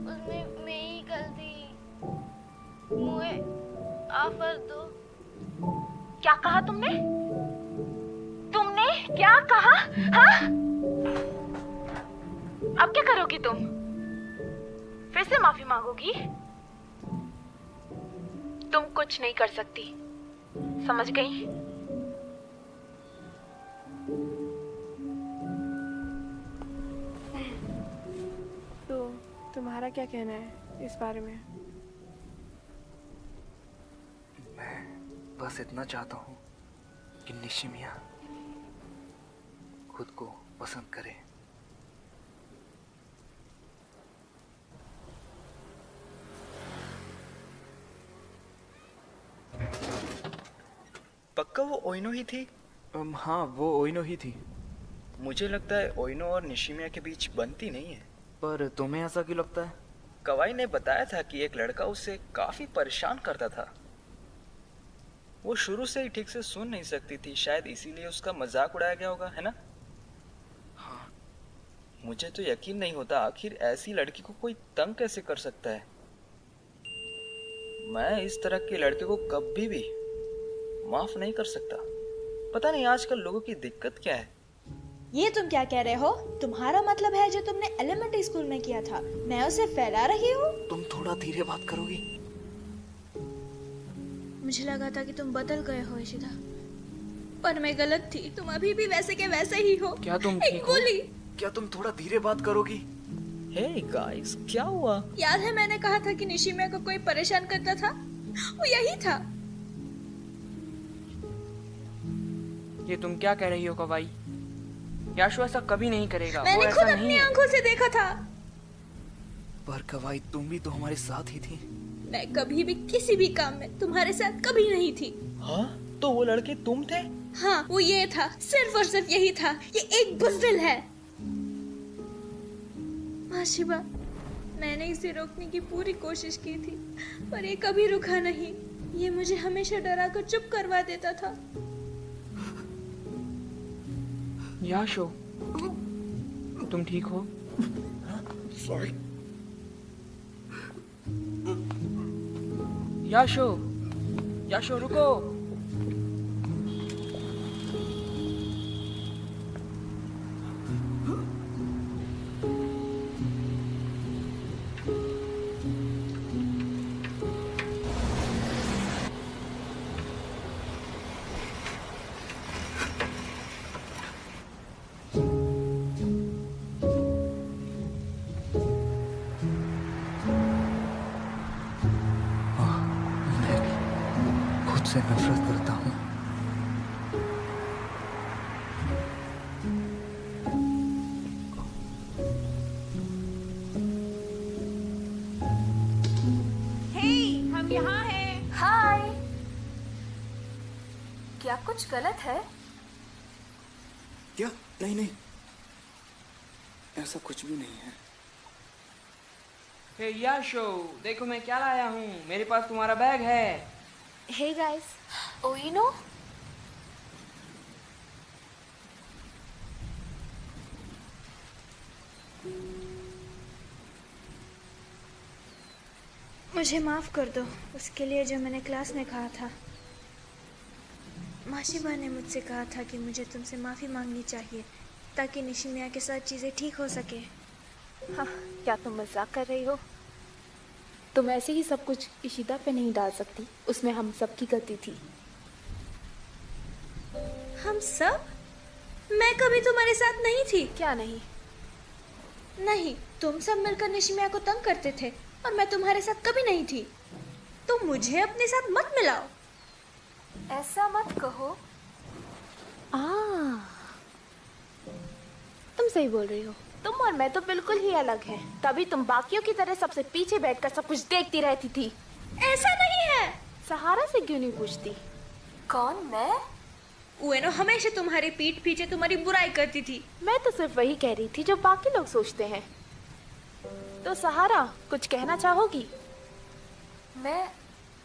[SPEAKER 6] उसमें मेरी गलती। मुझे ऑफर दो।
[SPEAKER 21] क्या कहा तुमने? तुमने क्या कहा? हाँ? अब क्या करोगी तुम? फिर से माफी मांगोगी? तुम कुछ नहीं कर सकती। समझ गई?
[SPEAKER 10] तो तुम्हारा क्या कहना है इस बारे में?
[SPEAKER 1] मैं बस इतना चाहता हूँ कि निशिमिया खुद को पसंद करे।
[SPEAKER 13] पक्का वो ओइनो ही थी?
[SPEAKER 1] हाँ, वो ओइनो ही थी।
[SPEAKER 13] मुझे लगता है ओइनो और निशिमिया के बीच बनती नहीं है।
[SPEAKER 1] पर तुम्हें ऐसा क्यों लगता है?
[SPEAKER 13] कवाई ने बताया था कि एक लड़का उसे काफी परेशान करता था। वो शुरू से ही ठीक से सुन नहीं सकती थी, शायद इसीलिए उसका मजाक उड़ाया गया होगा, है ना?
[SPEAKER 1] हाँ।
[SPEAKER 13] मुझे तो यकीन नहीं होता आखिर ऐसी लड़की को कोई तंग कैसे कर सकता है। मैं इस तरह के लड़के को कभी भी माफ नहीं कर सकता। पता नहीं आजकल लोगों की दिक्कत क्या है।
[SPEAKER 7] ये तुम क्या कह रहे हो? तुम्हारा मतलब है जो तुमने एलिमेंट्री स्कूल में किया था, मैं उसे फैला रही हूँ?
[SPEAKER 1] तुम थोड़ा धीरे बात करोगी?
[SPEAKER 7] मुझे लगा था कि तुम बदल गए हो इशिता, पर मैं गलत थी। तुम अभी भी वैसे के वैसे ही हो।
[SPEAKER 1] क्या तुम
[SPEAKER 7] एक गोली?
[SPEAKER 1] क्या तुम थोड़ा धीरे बात करोगी?
[SPEAKER 13] हे गाइस, क्या हुआ?
[SPEAKER 7] याद है मैंने कहा था कि निशिमिया को कोई परेशान करता था? वो यही था।
[SPEAKER 17] ये तुम क्या कह रही हो कवाई? याशु ऐसा कभी नहीं करेगा।
[SPEAKER 7] मैंने खुद अपनी आंखों से देखा था।
[SPEAKER 1] पर कवाई, तुम भी तो हमारे साथ ही थी।
[SPEAKER 7] मैं कभी भी किसी भी काम में तुम्हारे साथ कभी नहीं थी।
[SPEAKER 13] हाँ? तो वो लड़के तुम थे?
[SPEAKER 7] हाँ, वो ये था, सिर्फ और सिर्फ यही था। ये एक बुज़दिल है। माशिबा, मैंने इसे रोकने की पूरी कोशिश की थी, पर ये कभी रुका नहीं। ये मुझे हमेशा डराकर चुप करवा देता था।
[SPEAKER 17] याशो, तुम ठीक हो?
[SPEAKER 1] सॉरी।
[SPEAKER 17] याशो, याशो रुको।
[SPEAKER 1] से नफरत करता हूँ।
[SPEAKER 10] हम यहाँ हैं।
[SPEAKER 20] हाय। क्या कुछ गलत है?
[SPEAKER 1] क्या? नहीं नहीं, ऐसा कुछ भी नहीं है।
[SPEAKER 17] हे याशो, देखो मैं क्या लाया हूँ। मेरे पास तुम्हारा बैग है।
[SPEAKER 20] Hey guys, ओइनो?
[SPEAKER 7] मुझे माफ कर दो उसके लिए जो मैंने क्लास में कहा था। माशिबा ने मुझसे कहा था कि मुझे तुमसे माफी मांगनी चाहिए ताकि निशिमिया के साथ चीजें ठीक हो सके।
[SPEAKER 21] हाँ, क्या तुम मजाक कर रही हो?
[SPEAKER 22] तुम ऐसे ही सब कुछ इशिता पे नहीं डाल सकती। उसमें हम सबकी गलती थी।
[SPEAKER 7] हम सब? मैं कभी तुम्हारे साथ नहीं थी।
[SPEAKER 21] क्या नहीं?
[SPEAKER 7] नहीं, तुम सब मिलकर निशिमिया को तंग करते थे और मैं तुम्हारे साथ कभी नहीं थी। तुम मुझे अपने साथ मत मिलाओ।
[SPEAKER 20] ऐसा मत कहो।
[SPEAKER 21] तुम सही बोल रही हो। तुम और मैं तो बिल्कुल ही अलग हैं। तभी तुम बाकियों की तरह सबसे पीछे बैठकर सब कुछ देखती रहती थी।
[SPEAKER 7] ऐसा नहीं है।
[SPEAKER 21] सहारा से क्यों नहीं पूछती?
[SPEAKER 20] कौन? मैं?
[SPEAKER 7] उएनो हमेशा तुम्हारी पीठ पीछे तुम्हारी बुराई करती थी।
[SPEAKER 21] मैं तो सिर्फ वही कह रही थी जो बाकी लोग सोचते हैं। तो सहारा, कुछ कहना चाहोगी?
[SPEAKER 20] मैं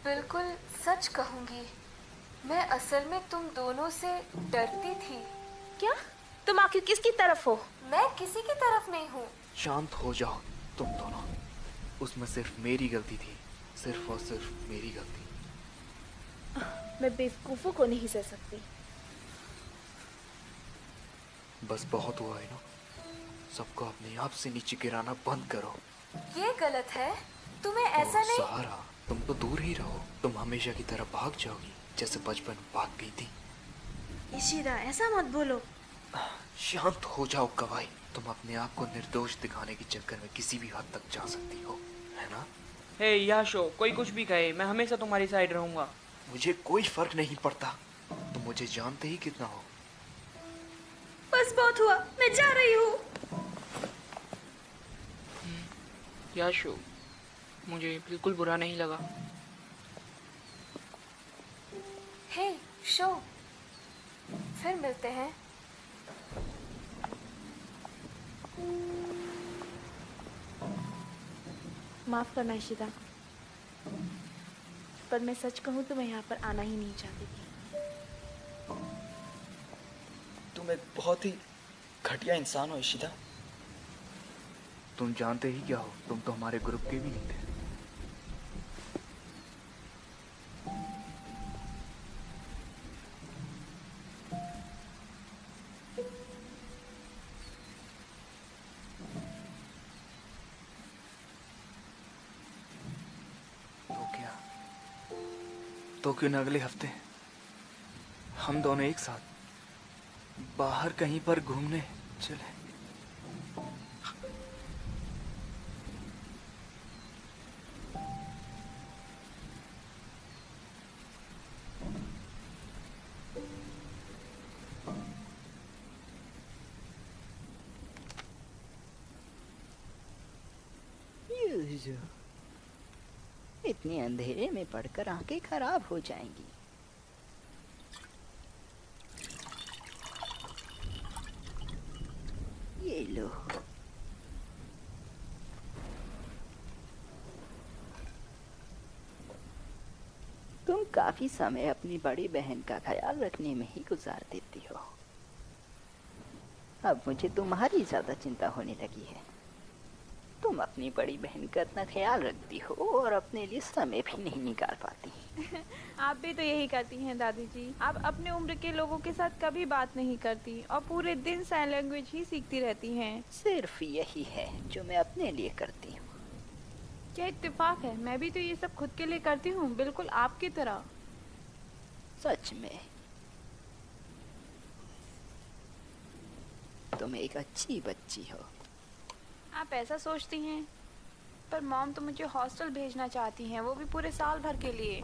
[SPEAKER 20] बिल्कुल सच कहूंगी। मैं असल में तुम दोनों से डरती थी।
[SPEAKER 21] क्या? तुम आखिर किसकी तरफ हो?
[SPEAKER 20] मैं किसी की तरफ नहीं हूँ।
[SPEAKER 1] शांत हो जाओ तुम दोनों। उसमें सिर्फ मेरी गलती थी, सिर्फ और सिर्फ मेरी गलती।
[SPEAKER 21] मैं बेवकूफों को नहीं सह सकती।
[SPEAKER 1] बस बहुत हुआ है ना। सबको अपने आप से नीचे गिराना बंद करो।
[SPEAKER 20] ये गलत है। तुम्हें ऐसा नहीं।
[SPEAKER 1] सहारा, तुम तो दूर ही रहो। तुम हमेशा की तरह भाग जाओगी जैसे बचपन भाग गई थी।
[SPEAKER 7] इशिदा, ऐसा मत बोलो।
[SPEAKER 1] शांत हो जाओ कवाई। तुम अपने आप को निर्दोष दिखाने के चक्कर में किसी भी हद तक जा सकती हो, है ना?
[SPEAKER 17] हे याशो, कोई कुछ भी कहे, मैं हमेशा तुम्हारी साइड रहूंगा।
[SPEAKER 1] मुझे कोई फर्क नहीं पड़ता। तुम मुझे जानते ही कितना हो।
[SPEAKER 7] बस बहुत हुआ, मैं जा रही हूँ।
[SPEAKER 17] याशो, मुझे बिल्कुल बुरा नहीं लगा।
[SPEAKER 20] हे शो, फिर मिलते हैं।
[SPEAKER 21] माफ करना इशिता, पर मैं सच कहूँ तो मैं यहाँ पर आना ही नहीं चाहती थी।
[SPEAKER 15] तुम एक बहुत ही घटिया इंसान हो इशिता।
[SPEAKER 1] तुम जानते ही क्या हो, तुम तो हमारे ग्रुप के भी नहीं थे। तो क्यों न अगले हफ्ते हम दोनों एक साथ बाहर कहीं पर घूमने चले?
[SPEAKER 5] इतने अंधेरे में पड़कर आंखें खराब हो जाएंगी। ये लो। तुम काफी समय अपनी बड़ी बहन का ख्याल रखने में ही गुजार देती हो। अब मुझे तुम्हारी ज्यादा चिंता होने लगी है। तुम अपनी बड़ी बहन का इतना ख्याल रखती हो और अपने लिए समय भी नहीं निकाल पाती।
[SPEAKER 10] आप भी तो यही करती हैं दादी जी। आप अपने उम्र के लोगों के साथ कभी बात नहीं करती और पूरे दिन साइन लैंग्वेज ही सीखती रहती हैं।
[SPEAKER 5] सिर्फ यही है जो मैं अपने लिए करती हूँ।
[SPEAKER 10] क्या इत्तेफाक है, मैं भी तो ये सब खुद के लिए करती हूँ, बिल्कुल आपकी तरह।
[SPEAKER 5] सच में तुम एक अच्छी बच्ची हो।
[SPEAKER 10] आप ऐसा सोचती हैं, पर मॉम तो मुझे हॉस्टल भेजना चाहती हैं, वो भी पूरे साल भर के लिए।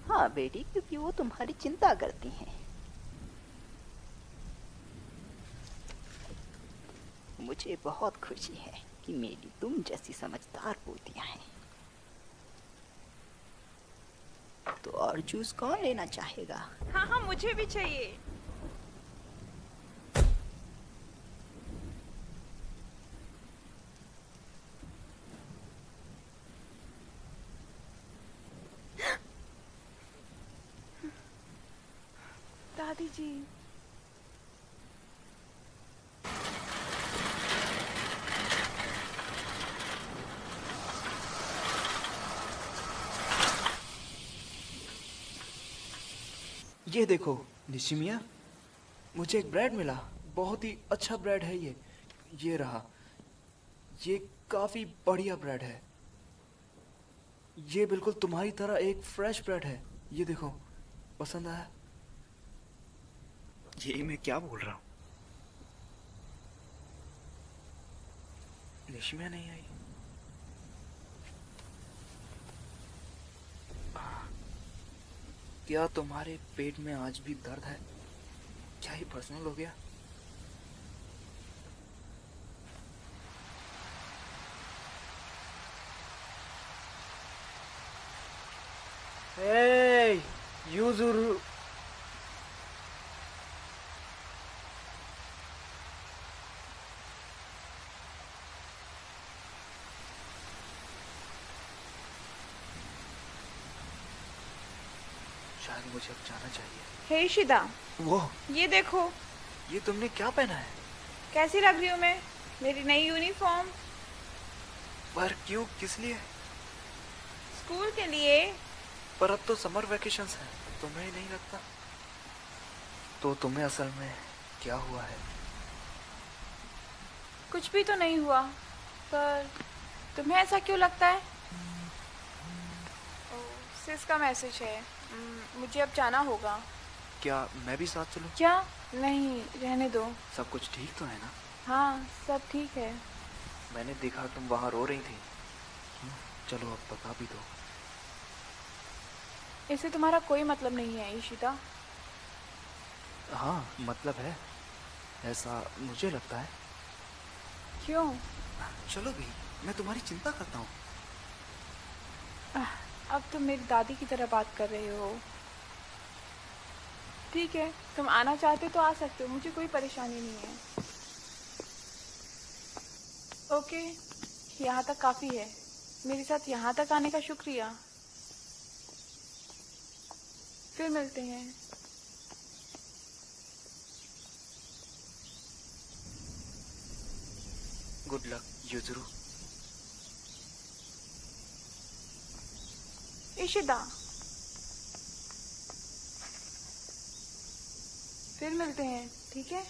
[SPEAKER 5] हाँ बेटी, क्योंकि वो तुम्हारी चिंता करती हैं। मुझे बहुत खुशी है कि मेरी तुम जैसी समझदार पोतियां हैं। तो और जूस कौन लेना चाहेगा?
[SPEAKER 10] हाँ हाँ, मुझे भी चाहिए। दादी जी,
[SPEAKER 1] ये देखो निशिमिया, मुझे एक ब्रेड मिला। बहुत ही अच्छा ब्रेड है ये रहा। ये काफी बढ़िया ब्रेड है। ये बिल्कुल तुम्हारी तरह एक फ्रेश ब्रेड है। ये देखो, पसंद आया? ये मैं क्या बोल रहा हूँ? निशिम्या नहीं आई। क्या तुम्हारे पेट में आज भी दर्द है? क्या ये पर्सनल हो गया? Hey, Yuzuru. शायद मुझे अब जाना चाहिए।
[SPEAKER 10] हे इशिदा,
[SPEAKER 1] वो
[SPEAKER 10] ये देखो।
[SPEAKER 1] ये तुमने क्या पहना है?
[SPEAKER 10] कैसी लग रही हूँ मैं? मेरी नई यूनिफॉर्म।
[SPEAKER 1] पर क्यों, किस लिए?
[SPEAKER 10] स्कूल के लिए।
[SPEAKER 1] पर अब तो समर वेकेशंस है, तुम्हें नहीं लगता? तो तुम्हें असल में क्या हुआ है?
[SPEAKER 10] कुछ भी तो नहीं हुआ, पर तुम्हें ऐसा क्यों लगता है? सिस का मैसेज है। मुझे अब जाना होगा।
[SPEAKER 1] क्या मैं भी साथ चलूं?
[SPEAKER 10] क्या? नहीं, रहने दो।
[SPEAKER 1] सब कुछ ठीक तो है ना?
[SPEAKER 10] हाँ, सब ठीक है।
[SPEAKER 1] मैंने देखा तुम वहां रो रही थी। चलो अब बता भी दो।
[SPEAKER 10] इससे तुम्हारा कोई मतलब नहीं है इशिता।
[SPEAKER 1] हाँ, मतलब है, ऐसा मुझे लगता है।
[SPEAKER 10] क्यों?
[SPEAKER 1] चलो भी, मैं तुम्हारी चिंता करता हूँ।
[SPEAKER 10] अब तुम मेरी दादी की तरह बात कर रहे हो। ठीक है, तुम आना चाहते तो आ सकते हो, मुझे कोई परेशानी नहीं है। ओके, यहाँ तक काफी है। मेरे साथ यहाँ तक आने का शुक्रिया। फिर मिलते हैं।
[SPEAKER 1] Good luck युजुरू।
[SPEAKER 10] इशिदा, फिर मिलते हैं, ठीक है?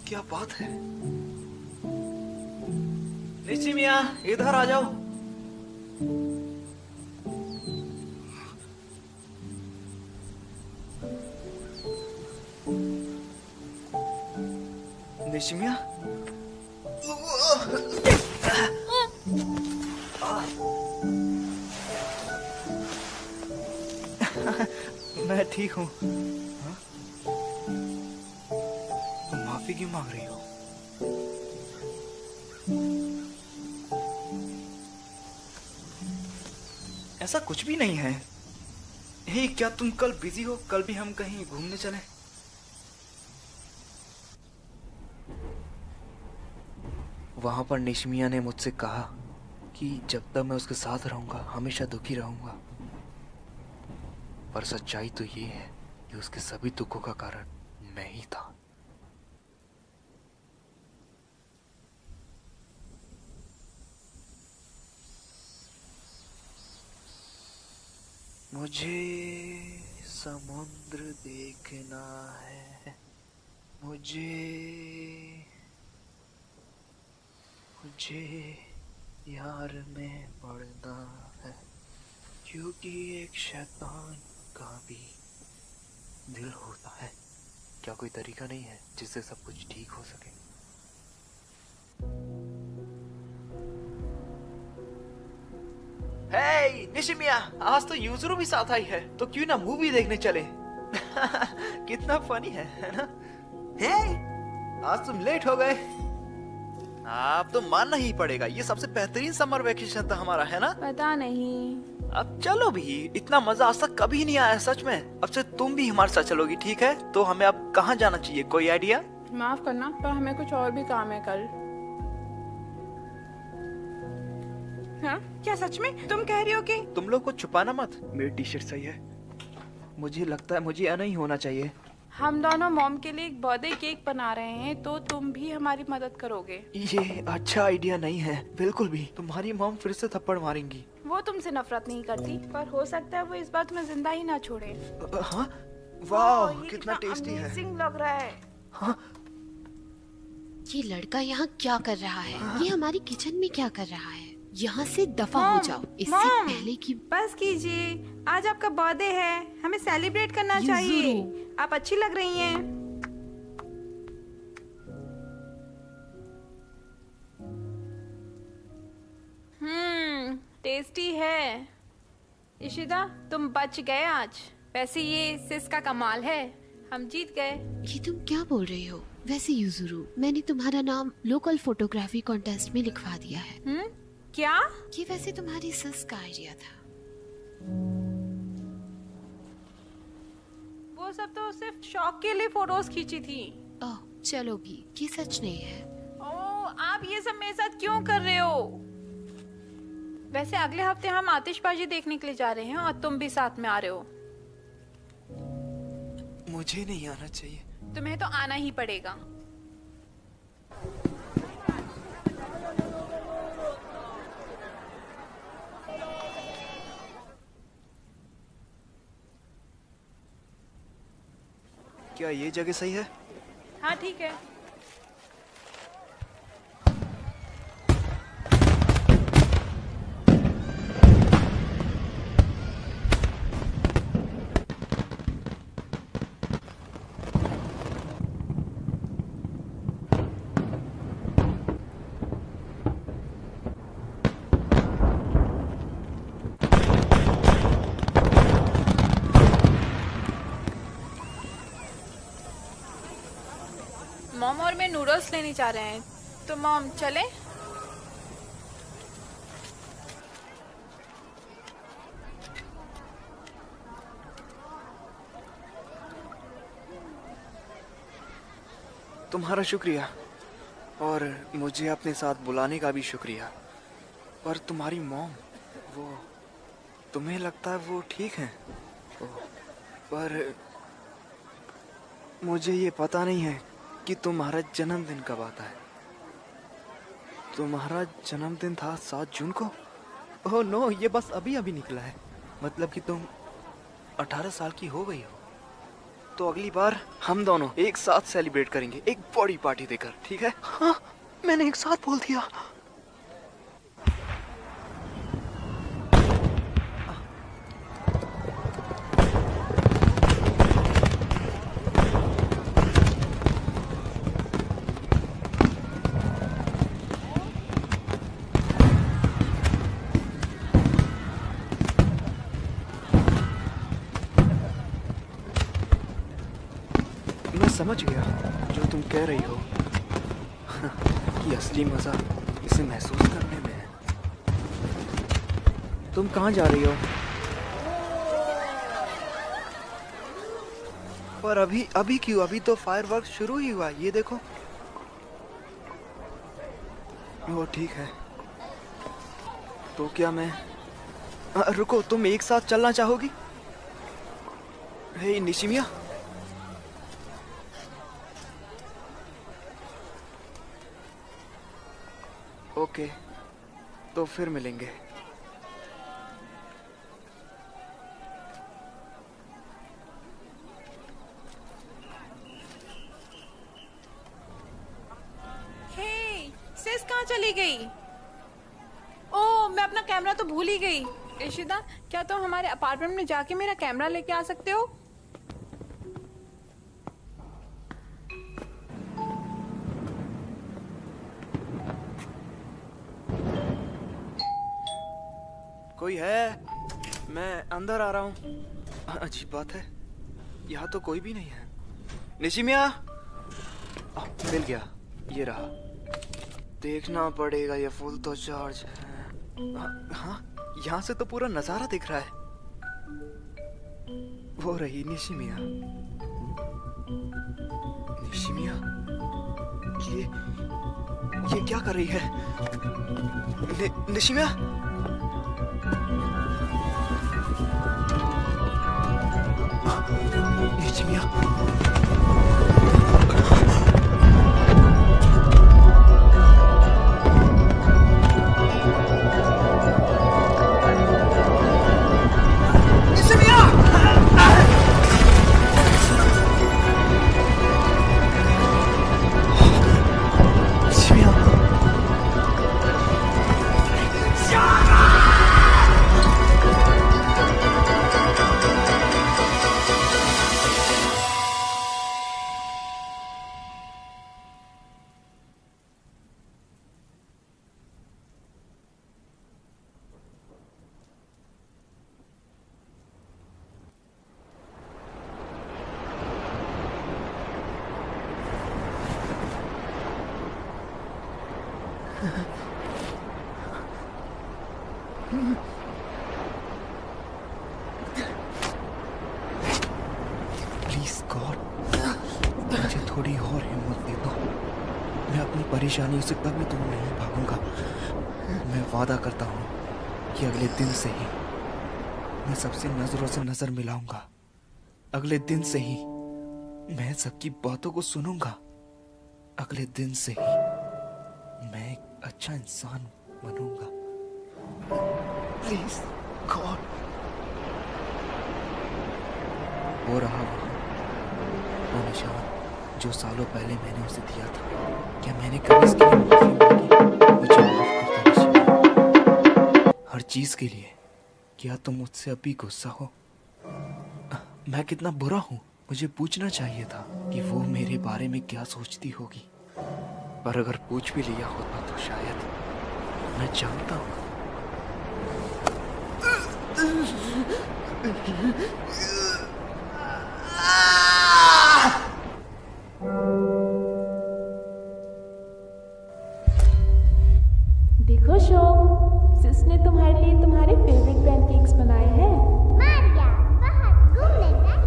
[SPEAKER 1] क्या बात है? निशिम्या, इधर आ जाओ। निशिम्या, मैं ठीक हूँ। माफी क्यों मांग रही हो? ऐसा कुछ भी नहीं है। हे, क्या तुम कल बिजी हो? कल भी हम कहीं घूमने चलें? वहां पर निशिमिया ने मुझसे कहा कि जब तक मैं उसके साथ रहूंगा हमेशा दुखी रहूंगा। पर सच्चाई तो ये है कि उसके सभी दुखों का कारण मैं ही था। मुझे समुद्र देखना है, मुझे यार में पड़ना है, क्योंकि एक शैतान का भी दिल होता है। क्या कोई तरीका नहीं है जिससे सब कुछ ठीक हो सके? हे निशिमिया, आज तो यूजुरो भी साथ आई है, तो क्यों ना मूवी देखने चले? कितना फनी है ना? हे, आज तुम लेट हो गए। अब तो मानना ही पड़ेगा, ये सबसे बेहतरीन समर वेकेशन था हमारा, है ना?
[SPEAKER 10] पता नहीं।
[SPEAKER 1] अब चलो भी, इतना मजा आज तक कभी नहीं आया सच में। अब से तुम भी हमारे साथ चलोगी, ठीक है? तो हमें अब कहाँ जाना चाहिए, कोई आइडिया?
[SPEAKER 10] माफ करना, पर हमें कुछ और भी काम है कल। हाँ? क्या सच में तुम कह रही हो कि?
[SPEAKER 1] तुम लोग को छुपाना मत, मेरी टी शर्ट सही है। मुझे लगता है मुझे यह नहीं होना चाहिए।
[SPEAKER 10] हम दोनों मॉम के लिए एक बर्थडे केक बना रहे हैं, तो तुम भी हमारी मदद करोगे?
[SPEAKER 1] ये अच्छा आइडिया नहीं है, बिल्कुल भी। तुम्हारी मॉम फिर से थप्पड़ मारेंगी।
[SPEAKER 10] वो तुमसे नफरत नहीं करती, पर हो सकता है वो इस बार तुम्हें जिंदा ही ना छोड़े।
[SPEAKER 1] हाँ? वाह, कितना टेस्टी है।
[SPEAKER 10] अमेजिंग लग रहा है।
[SPEAKER 1] हाँ?
[SPEAKER 22] ये लड़का यहाँ क्या कर रहा है? ये हमारी किचन में क्या कर रहा है? यहाँ से दफा हो जाओ, इससे पहले कि
[SPEAKER 10] बस कीजिए, आज आपका बर्थडे है, हमें सेलिब्रेट करना चाहिए। आप अच्छी लग रही हैं। टेस्टी है। इशिदा, तुम बच गए आज। वैसे ये सिस का कमाल है, हम जीत गए।
[SPEAKER 22] ये तुम क्या बोल रही हो? वैसे यूजुरू, मैंने तुम्हारा नाम लोकल फोटोग्राफी कॉन्टेस्ट में लिखवा दिया है।
[SPEAKER 10] क्या?
[SPEAKER 22] ये वैसे तुम्हारी सिस का आइडिया था।
[SPEAKER 10] वो सब तो सिर्फ शौक के लिए फोटोज खींची थी।
[SPEAKER 22] ओह, चलो भी, ये सच नहीं है।
[SPEAKER 10] ओह, आप ये सब मेरे साथ क्यों कर रहे हो? वैसे अगले हफ्ते हम आतिशबाजी देखने के लिए जा रहे हैं और तुम भी साथ में आ रहे हो।
[SPEAKER 1] मुझे नहीं आना चाहिए।
[SPEAKER 10] तुम्हें तो आना ही पड़ेगा।
[SPEAKER 1] क्या ये जगह सही है?
[SPEAKER 10] हाँ ठीक है। मॉम और मैं नूडल्स लेने जा रहे हैं, तो मॉम चले?
[SPEAKER 1] तुम्हारा शुक्रिया, और मुझे अपने साथ बुलाने का भी शुक्रिया। पर तुम्हारी मॉम, वो, तुम्हें लगता है वो ठीक है? पर मुझे ये पता नहीं है कि तुम्हारा जन्मदिन कब आता है। तुम्हारा जन्मदिन था 7 जून को? ओह नो, ये बस अभी अभी निकला है। मतलब कि तुम 18 साल की हो गई हो। तो अगली बार हम दोनों एक साथ सेलिब्रेट करेंगे, एक बड़ी पार्टी देकर, ठीक है? हाँ, मैंने एक साथ बोल दिया। समझ गया जो तुम कह रही हो कि असली मजा इसे महसूस करने में है। तुम कहाँ जा रही हो? पर अभी क्यों? अभी तो फायरवर्क्स शुरू ही हुआ, ये देखो। वो ठीक है। तो क्या मैं रुको, तुम एक साथ चलना चाहोगी? हे निशिमिया, ओके, तो फिर मिलेंगे।
[SPEAKER 10] सिस कहाँ चली गई? ओह, मैं अपना कैमरा तो भूल ही गई। इशिदा, क्या तुम हमारे अपार्टमेंट में जाके मेरा कैमरा लेके आ सकते हो?
[SPEAKER 1] कोई है? मैं अंदर आ रहा हूँ। अजीब बात है, यहाँ तो कोई भी नहीं है। निशिमिया, मिल गया, ये रहा। देखना पड़ेगा, ये फुल तो चार्ज है। हाँ, यहाँ से तो पूरा नजारा दिख रहा है। वो रही निशिमिया। निशिमिया, ये क्या कर रही है? निशिमिया, निशिमिया, प्लीज गॉड, मुझे थोड़ी और हिम्मत दे दो। मैं अपनी परेशानियों से कभी दूर नहीं भागूंगा। मैं वादा करता हूँ कि अगले दिन से ही मैं सबसे नजरों से नजर मिलाऊंगा। अगले दिन से ही मैं सबकी बातों को सुनूंगा। अगले दिन से ही मैं एक अच्छा इंसान बनूंगा। Please God. वो रहा वो निशान जो सालों पहले मैंने उसे दिया था। क्या मैंने कभी इसके लिए माफी मांगी? मुझे माफ कर दो निशान, हर चीज के लिए। क्या तुम मुझसे अभी गुस्सा हो? मैं कितना बुरा हूँ? मुझे पूछना चाहिए था कि वो मेरे बारे में क्या सोचती होगी। पर अगर पूछ भी लिया होता तो शायद मैं जानता हूँ।
[SPEAKER 10] देखो शो, सिस ने तुम्हारे लिए तुम्हारे फेवरेट पैनकेक्स बनाए हैं।
[SPEAKER 6] मारिया, बाहर घूमने जाए।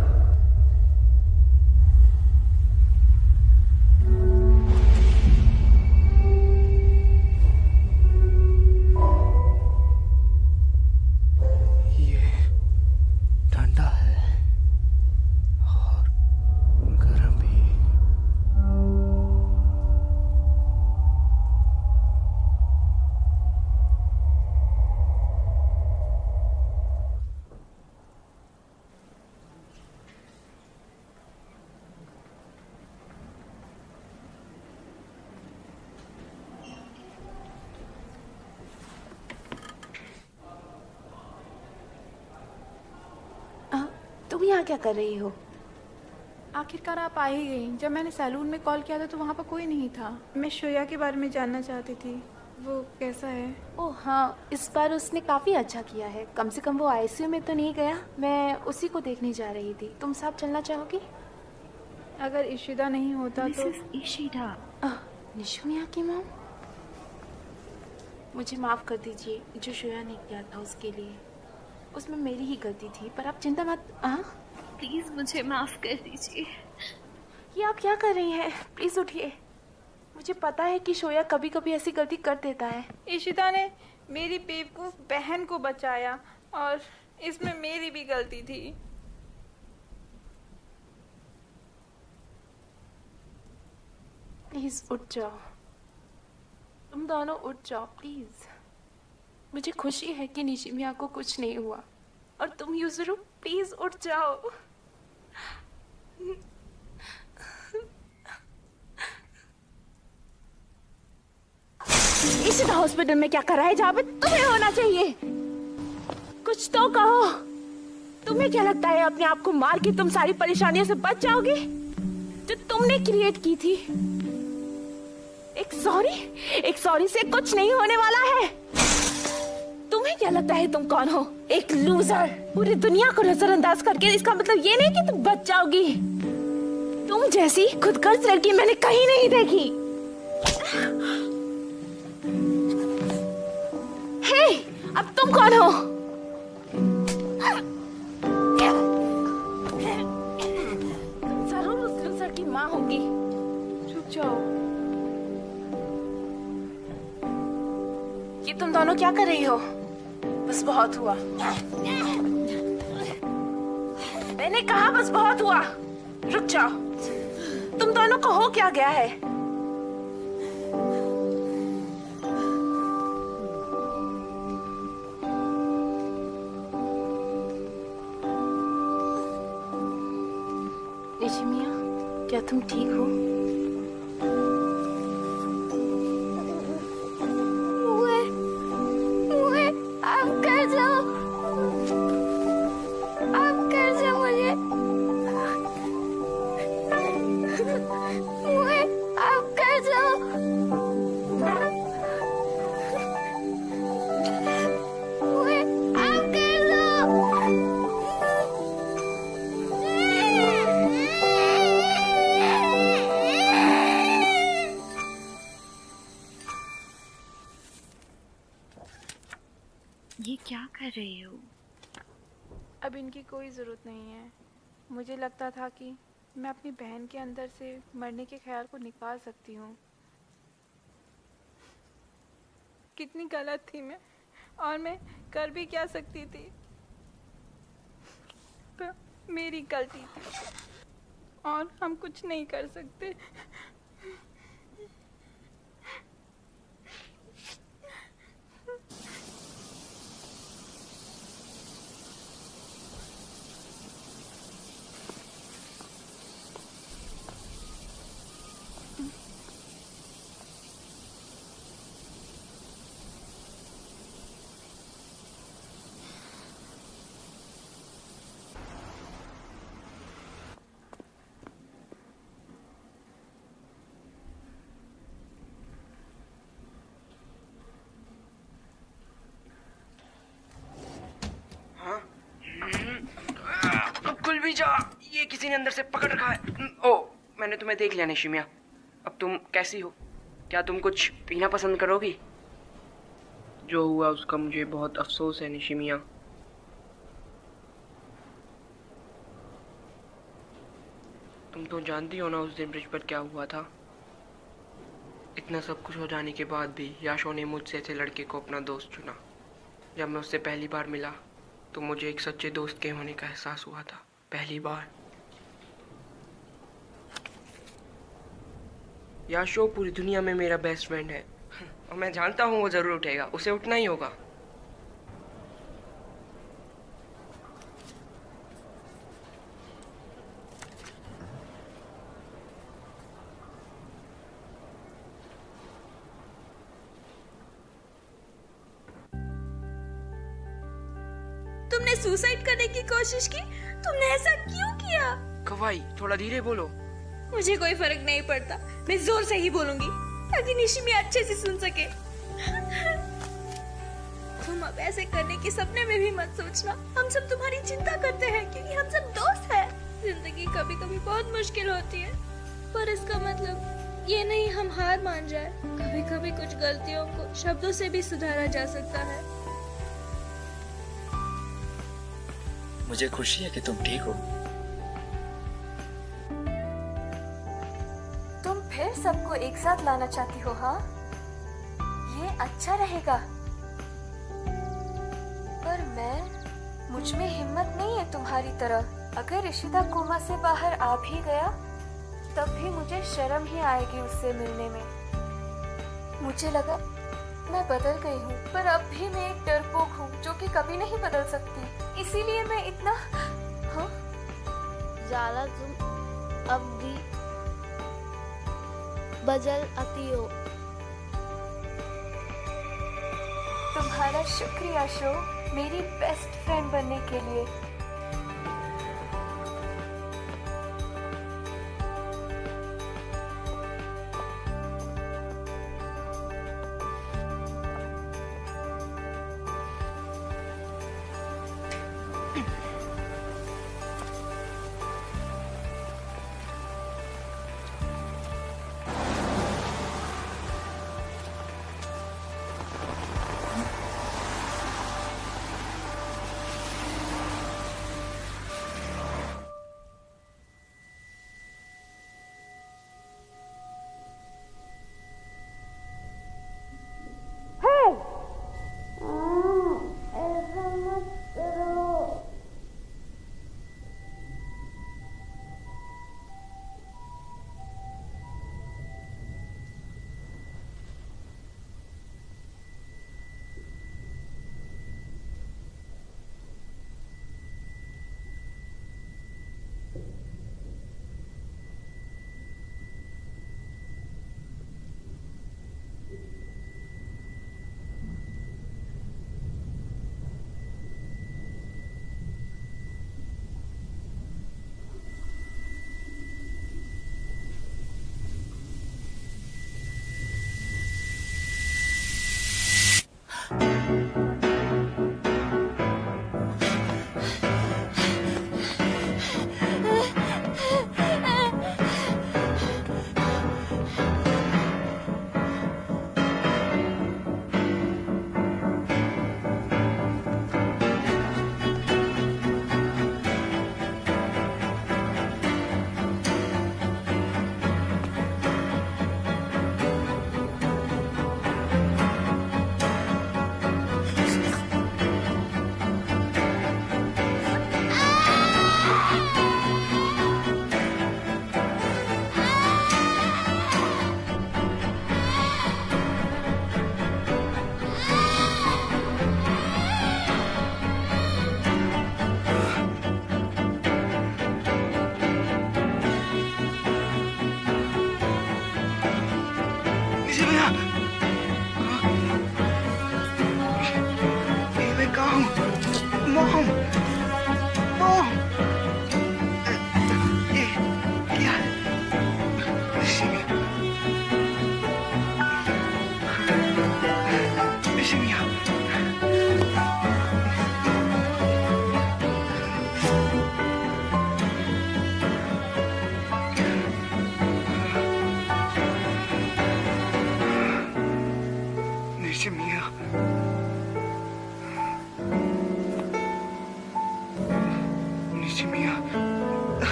[SPEAKER 1] ये ठंडा है और गर्म भी।
[SPEAKER 10] तुम यहाँ क्या कर रही हो? आखिरकार आप आ ही गई। जब मैंने सैलून में कॉल किया था तो वहाँ पर कोई नहीं था। मैं श्रेया के बारे में जानना चाहती थी, वो कैसा है?
[SPEAKER 21] ओह हाँ, इस बार उसने काफी अच्छा किया है। कम से कम वो आईसीयू में तो नहीं गया। मैं उसी को देखने जा रही थी। तुम साथ चलना चाहोगी?
[SPEAKER 10] अगर इशिदा नहीं होता तो।
[SPEAKER 21] इशिदा, निशिमिया की मॉम। मुझे माफ कर दीजिए, जो श्रेया ने किया था उसके लिए। उसमें मेरी ही गलती थी, पर आप चिंता मत। प्लीज मुझे माफ कर दीजिए। ये आप क्या कर रही हैं? प्लीज उठिए।
[SPEAKER 10] मुझे पता है कि शोया कभी कभी ऐसी गलती कर देता है।
[SPEAKER 21] इशिता ने मेरी बेवकूफ बहन को बचाया और इसमें मेरी भी गलती थी।
[SPEAKER 10] प्लीज उठ जाओ, तुम दोनों उठ जाओ प्लीज। मुझे खुशी है कि निशिमिया को कुछ नहीं हुआ, और तुम यूजुरू प्लीज उठ जाओ। इशिता हॉस्पिटल में क्या कर रहा है जहाँ पे तुम्हें होना चाहिए? कुछ तो कहो। तुम्हें क्या लगता है अपने आप को मार के तुम सारी परेशानियों से बच जाओगे जो तुमने क्रिएट की थी? एक सॉरी से कुछ नहीं होने वाला है। तुम्हें क्या लगता है तुम कौन हो? एक लूजर। पूरी दुनिया को नजरअंदाज करके इसका मतलब ये नहीं कि तुम बच जाओगी। तुम जैसी खुदगर्ज लड़की मैंने कहीं नहीं देखी। हे, अब तुम कौन हो? जरूर उस लूजर की माँ होगी। चुप जाओ। ये तुम दोनों क्या कर रही हो? बस बहुत हुआ। मैंने कहा बस बहुत हुआ। रुक जाओ। तुम दोनों को हो क्या गया है? निशिमिया, क्या तुम ठीक हो?
[SPEAKER 21] ये क्या कर रही हो?
[SPEAKER 10] अब इनकी कोई ज़रूरत नहीं है। मुझे लगता था कि मैं अपनी बहन के अंदर से मरने के ख्याल को निकाल सकती हूँ। कितनी गलत थी मैं, और मैं कर भी क्या सकती थी। तो मेरी गलती थी और हम कुछ नहीं कर सकते।
[SPEAKER 17] खुल भी जा। ये किसी ने अंदर से पकड़ रखा है। ओ, मैंने तुम्हें देख लिया निशिमिया। अब तुम कैसी हो? क्या तुम कुछ पीना पसंद करोगी? जो हुआ उसका मुझे बहुत अफसोस है निशिमिया। तुम तो जानती हो ना उस दिन ब्रिज पर क्या हुआ था। इतना सब कुछ हो जाने के बाद भी याशो ने मुझसे ऐसे लड़के को अपना दोस्त चुना। जब मैं उससे पहली बार मिला तो मुझे एक सच्चे दोस्त के होने का एहसास हुआ था, पहली बार। याशो पूरी दुनिया में मेरा बेस्ट फ्रेंड है और मैं जानता हूँ वो जरूर उठेगा, उसे उठना ही होगा।
[SPEAKER 7] तुमने सुसाइड करने की कोशिश की? तुमने ऐसा क्यों किया?
[SPEAKER 17] कवाई, थोड़ा धीरे बोलो।
[SPEAKER 7] मुझे कोई फर्क नहीं पड़ता, मैं जोर से ही बोलूंगी ताकि निशिमिया अच्छे से सुन सके। तुम अब ऐसे करने के सपने में भी मत सोचना। हम सब तुम्हारी चिंता करते हैं क्योंकि हम सब दोस्त हैं। जिंदगी कभी कभी बहुत मुश्किल होती है, पर इसका मतलब ये नहीं हम हार मान जाए। कभी कभी कुछ गलतियों को शब्दों से भी सुधारा जा सकता है।
[SPEAKER 15] मुझे खुशी है कि तुम ठीक हो।
[SPEAKER 10] तुम
[SPEAKER 20] फिर सबको एक साथ लाना चाहती हो? हाँ, ये अच्छा रहेगा। पर मुझ में हिम्मत नहीं है तुम्हारी तरह। अगर इशिता कोमा से बाहर आ भी गया तब भी मुझे शर्म ही आएगी उससे मिलने में। मुझे लगा मैं बदल गई हूँ, पर अब भी मैं एक डरपोक हूँ जो कि कभी नहीं बदल सकती। इसीलिए मैं इतना हाँ?
[SPEAKER 6] ज़्यादा तुम अब भी बदल आती हो।
[SPEAKER 20] तुम्हारा शुक्रिया शो, मेरी बेस्ट फ्रेंड बनने के लिए।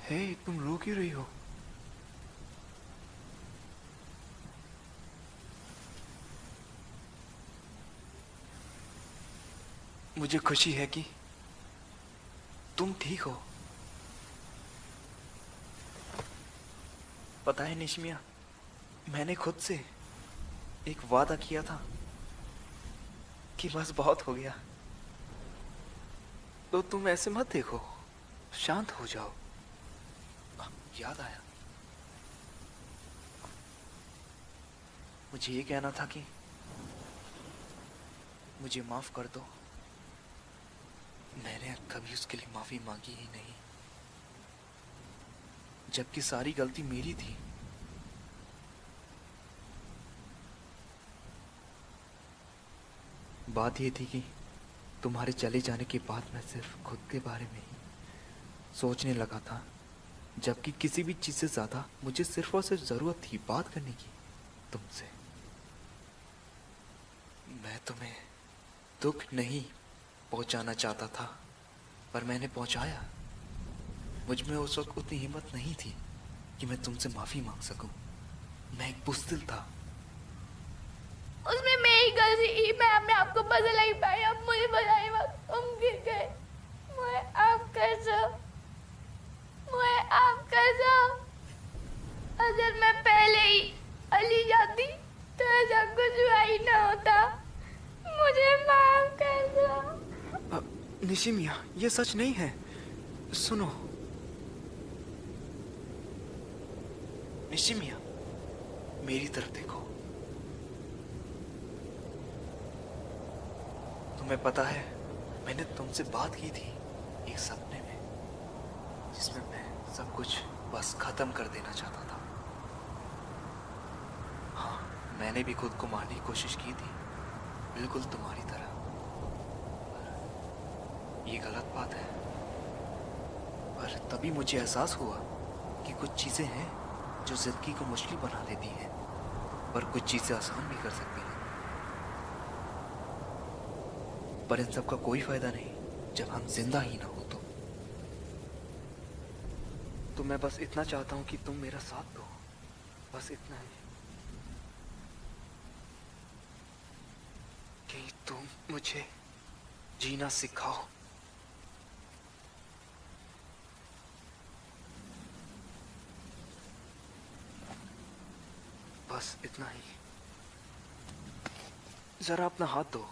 [SPEAKER 1] हे, तुम रो क्यों रही हो? मुझे खुशी है कि तुम ठीक हो। पता है निशिमिया, मैंने खुद से एक वादा किया था कि बस बहुत हो गया। तो तुम ऐसे मत देखो, शांत हो जाओ। याद आया, मुझे ये कहना था कि मुझे माफ कर दो। मैंने कभी उसके लिए माफी मांगी ही नहीं, जबकि सारी गलती मेरी थी। बात ये थी कि तुम्हारे चले जाने के बाद मैं सिर्फ खुद के बारे में ही सोचने लगा था, जबकि किसी भी चीज से ज्यादा मुझे सिर्फ और सिर्फ जरूरत थी बात करने की तुमसे। मैं तुम्हें दुख नहीं पहुंचाना चाहता था, पर मैंने पहुंचाया। मुझ में उस वक्त उतनी हिम्मत नहीं थी कि मैं तुमसे माफी मांग सकूं। मैं एक बुज़दिल था।
[SPEAKER 6] उसमें मेरी गलती, मैं अपने आप को बदल नहीं पाई। अब मुझे बताइए, तुम गिर गए, मुझे आप कैसे, मुझे आप कैसे। अगर मैं पहले ही अली जाती तो ऐसा कुछ हुआ ही ना होता। मुझे माफ कर दो।
[SPEAKER 1] निशिमिया, ये सच नहीं है। सुनो निशिमिया, मेरी तरफ देखो। तुम्हें पता है, मैंने तुमसे बात की थी एक सपने में, जिसमें मैं सब कुछ बस खत्म कर देना चाहता था। हाँ, मैंने भी खुद को मारने की कोशिश की थी, बिल्कुल तुम्हारी तरह। ये गलत बात है, पर तभी मुझे एहसास हुआ कि कुछ चीजें हैं जो जिंदगी को मुश्किल बना देती हैं, पर कुछ चीजें आसान भी कर सकती हैं। पर इन सब का कोई फायदा नहीं जब हम जिंदा ही ना हो तो मैं बस इतना चाहता हूं कि तुम मेरा साथ दो, बस इतना ही, कि तुम मुझे जीना सिखाओ। बस इतना ही। जरा अपना हाथ दो।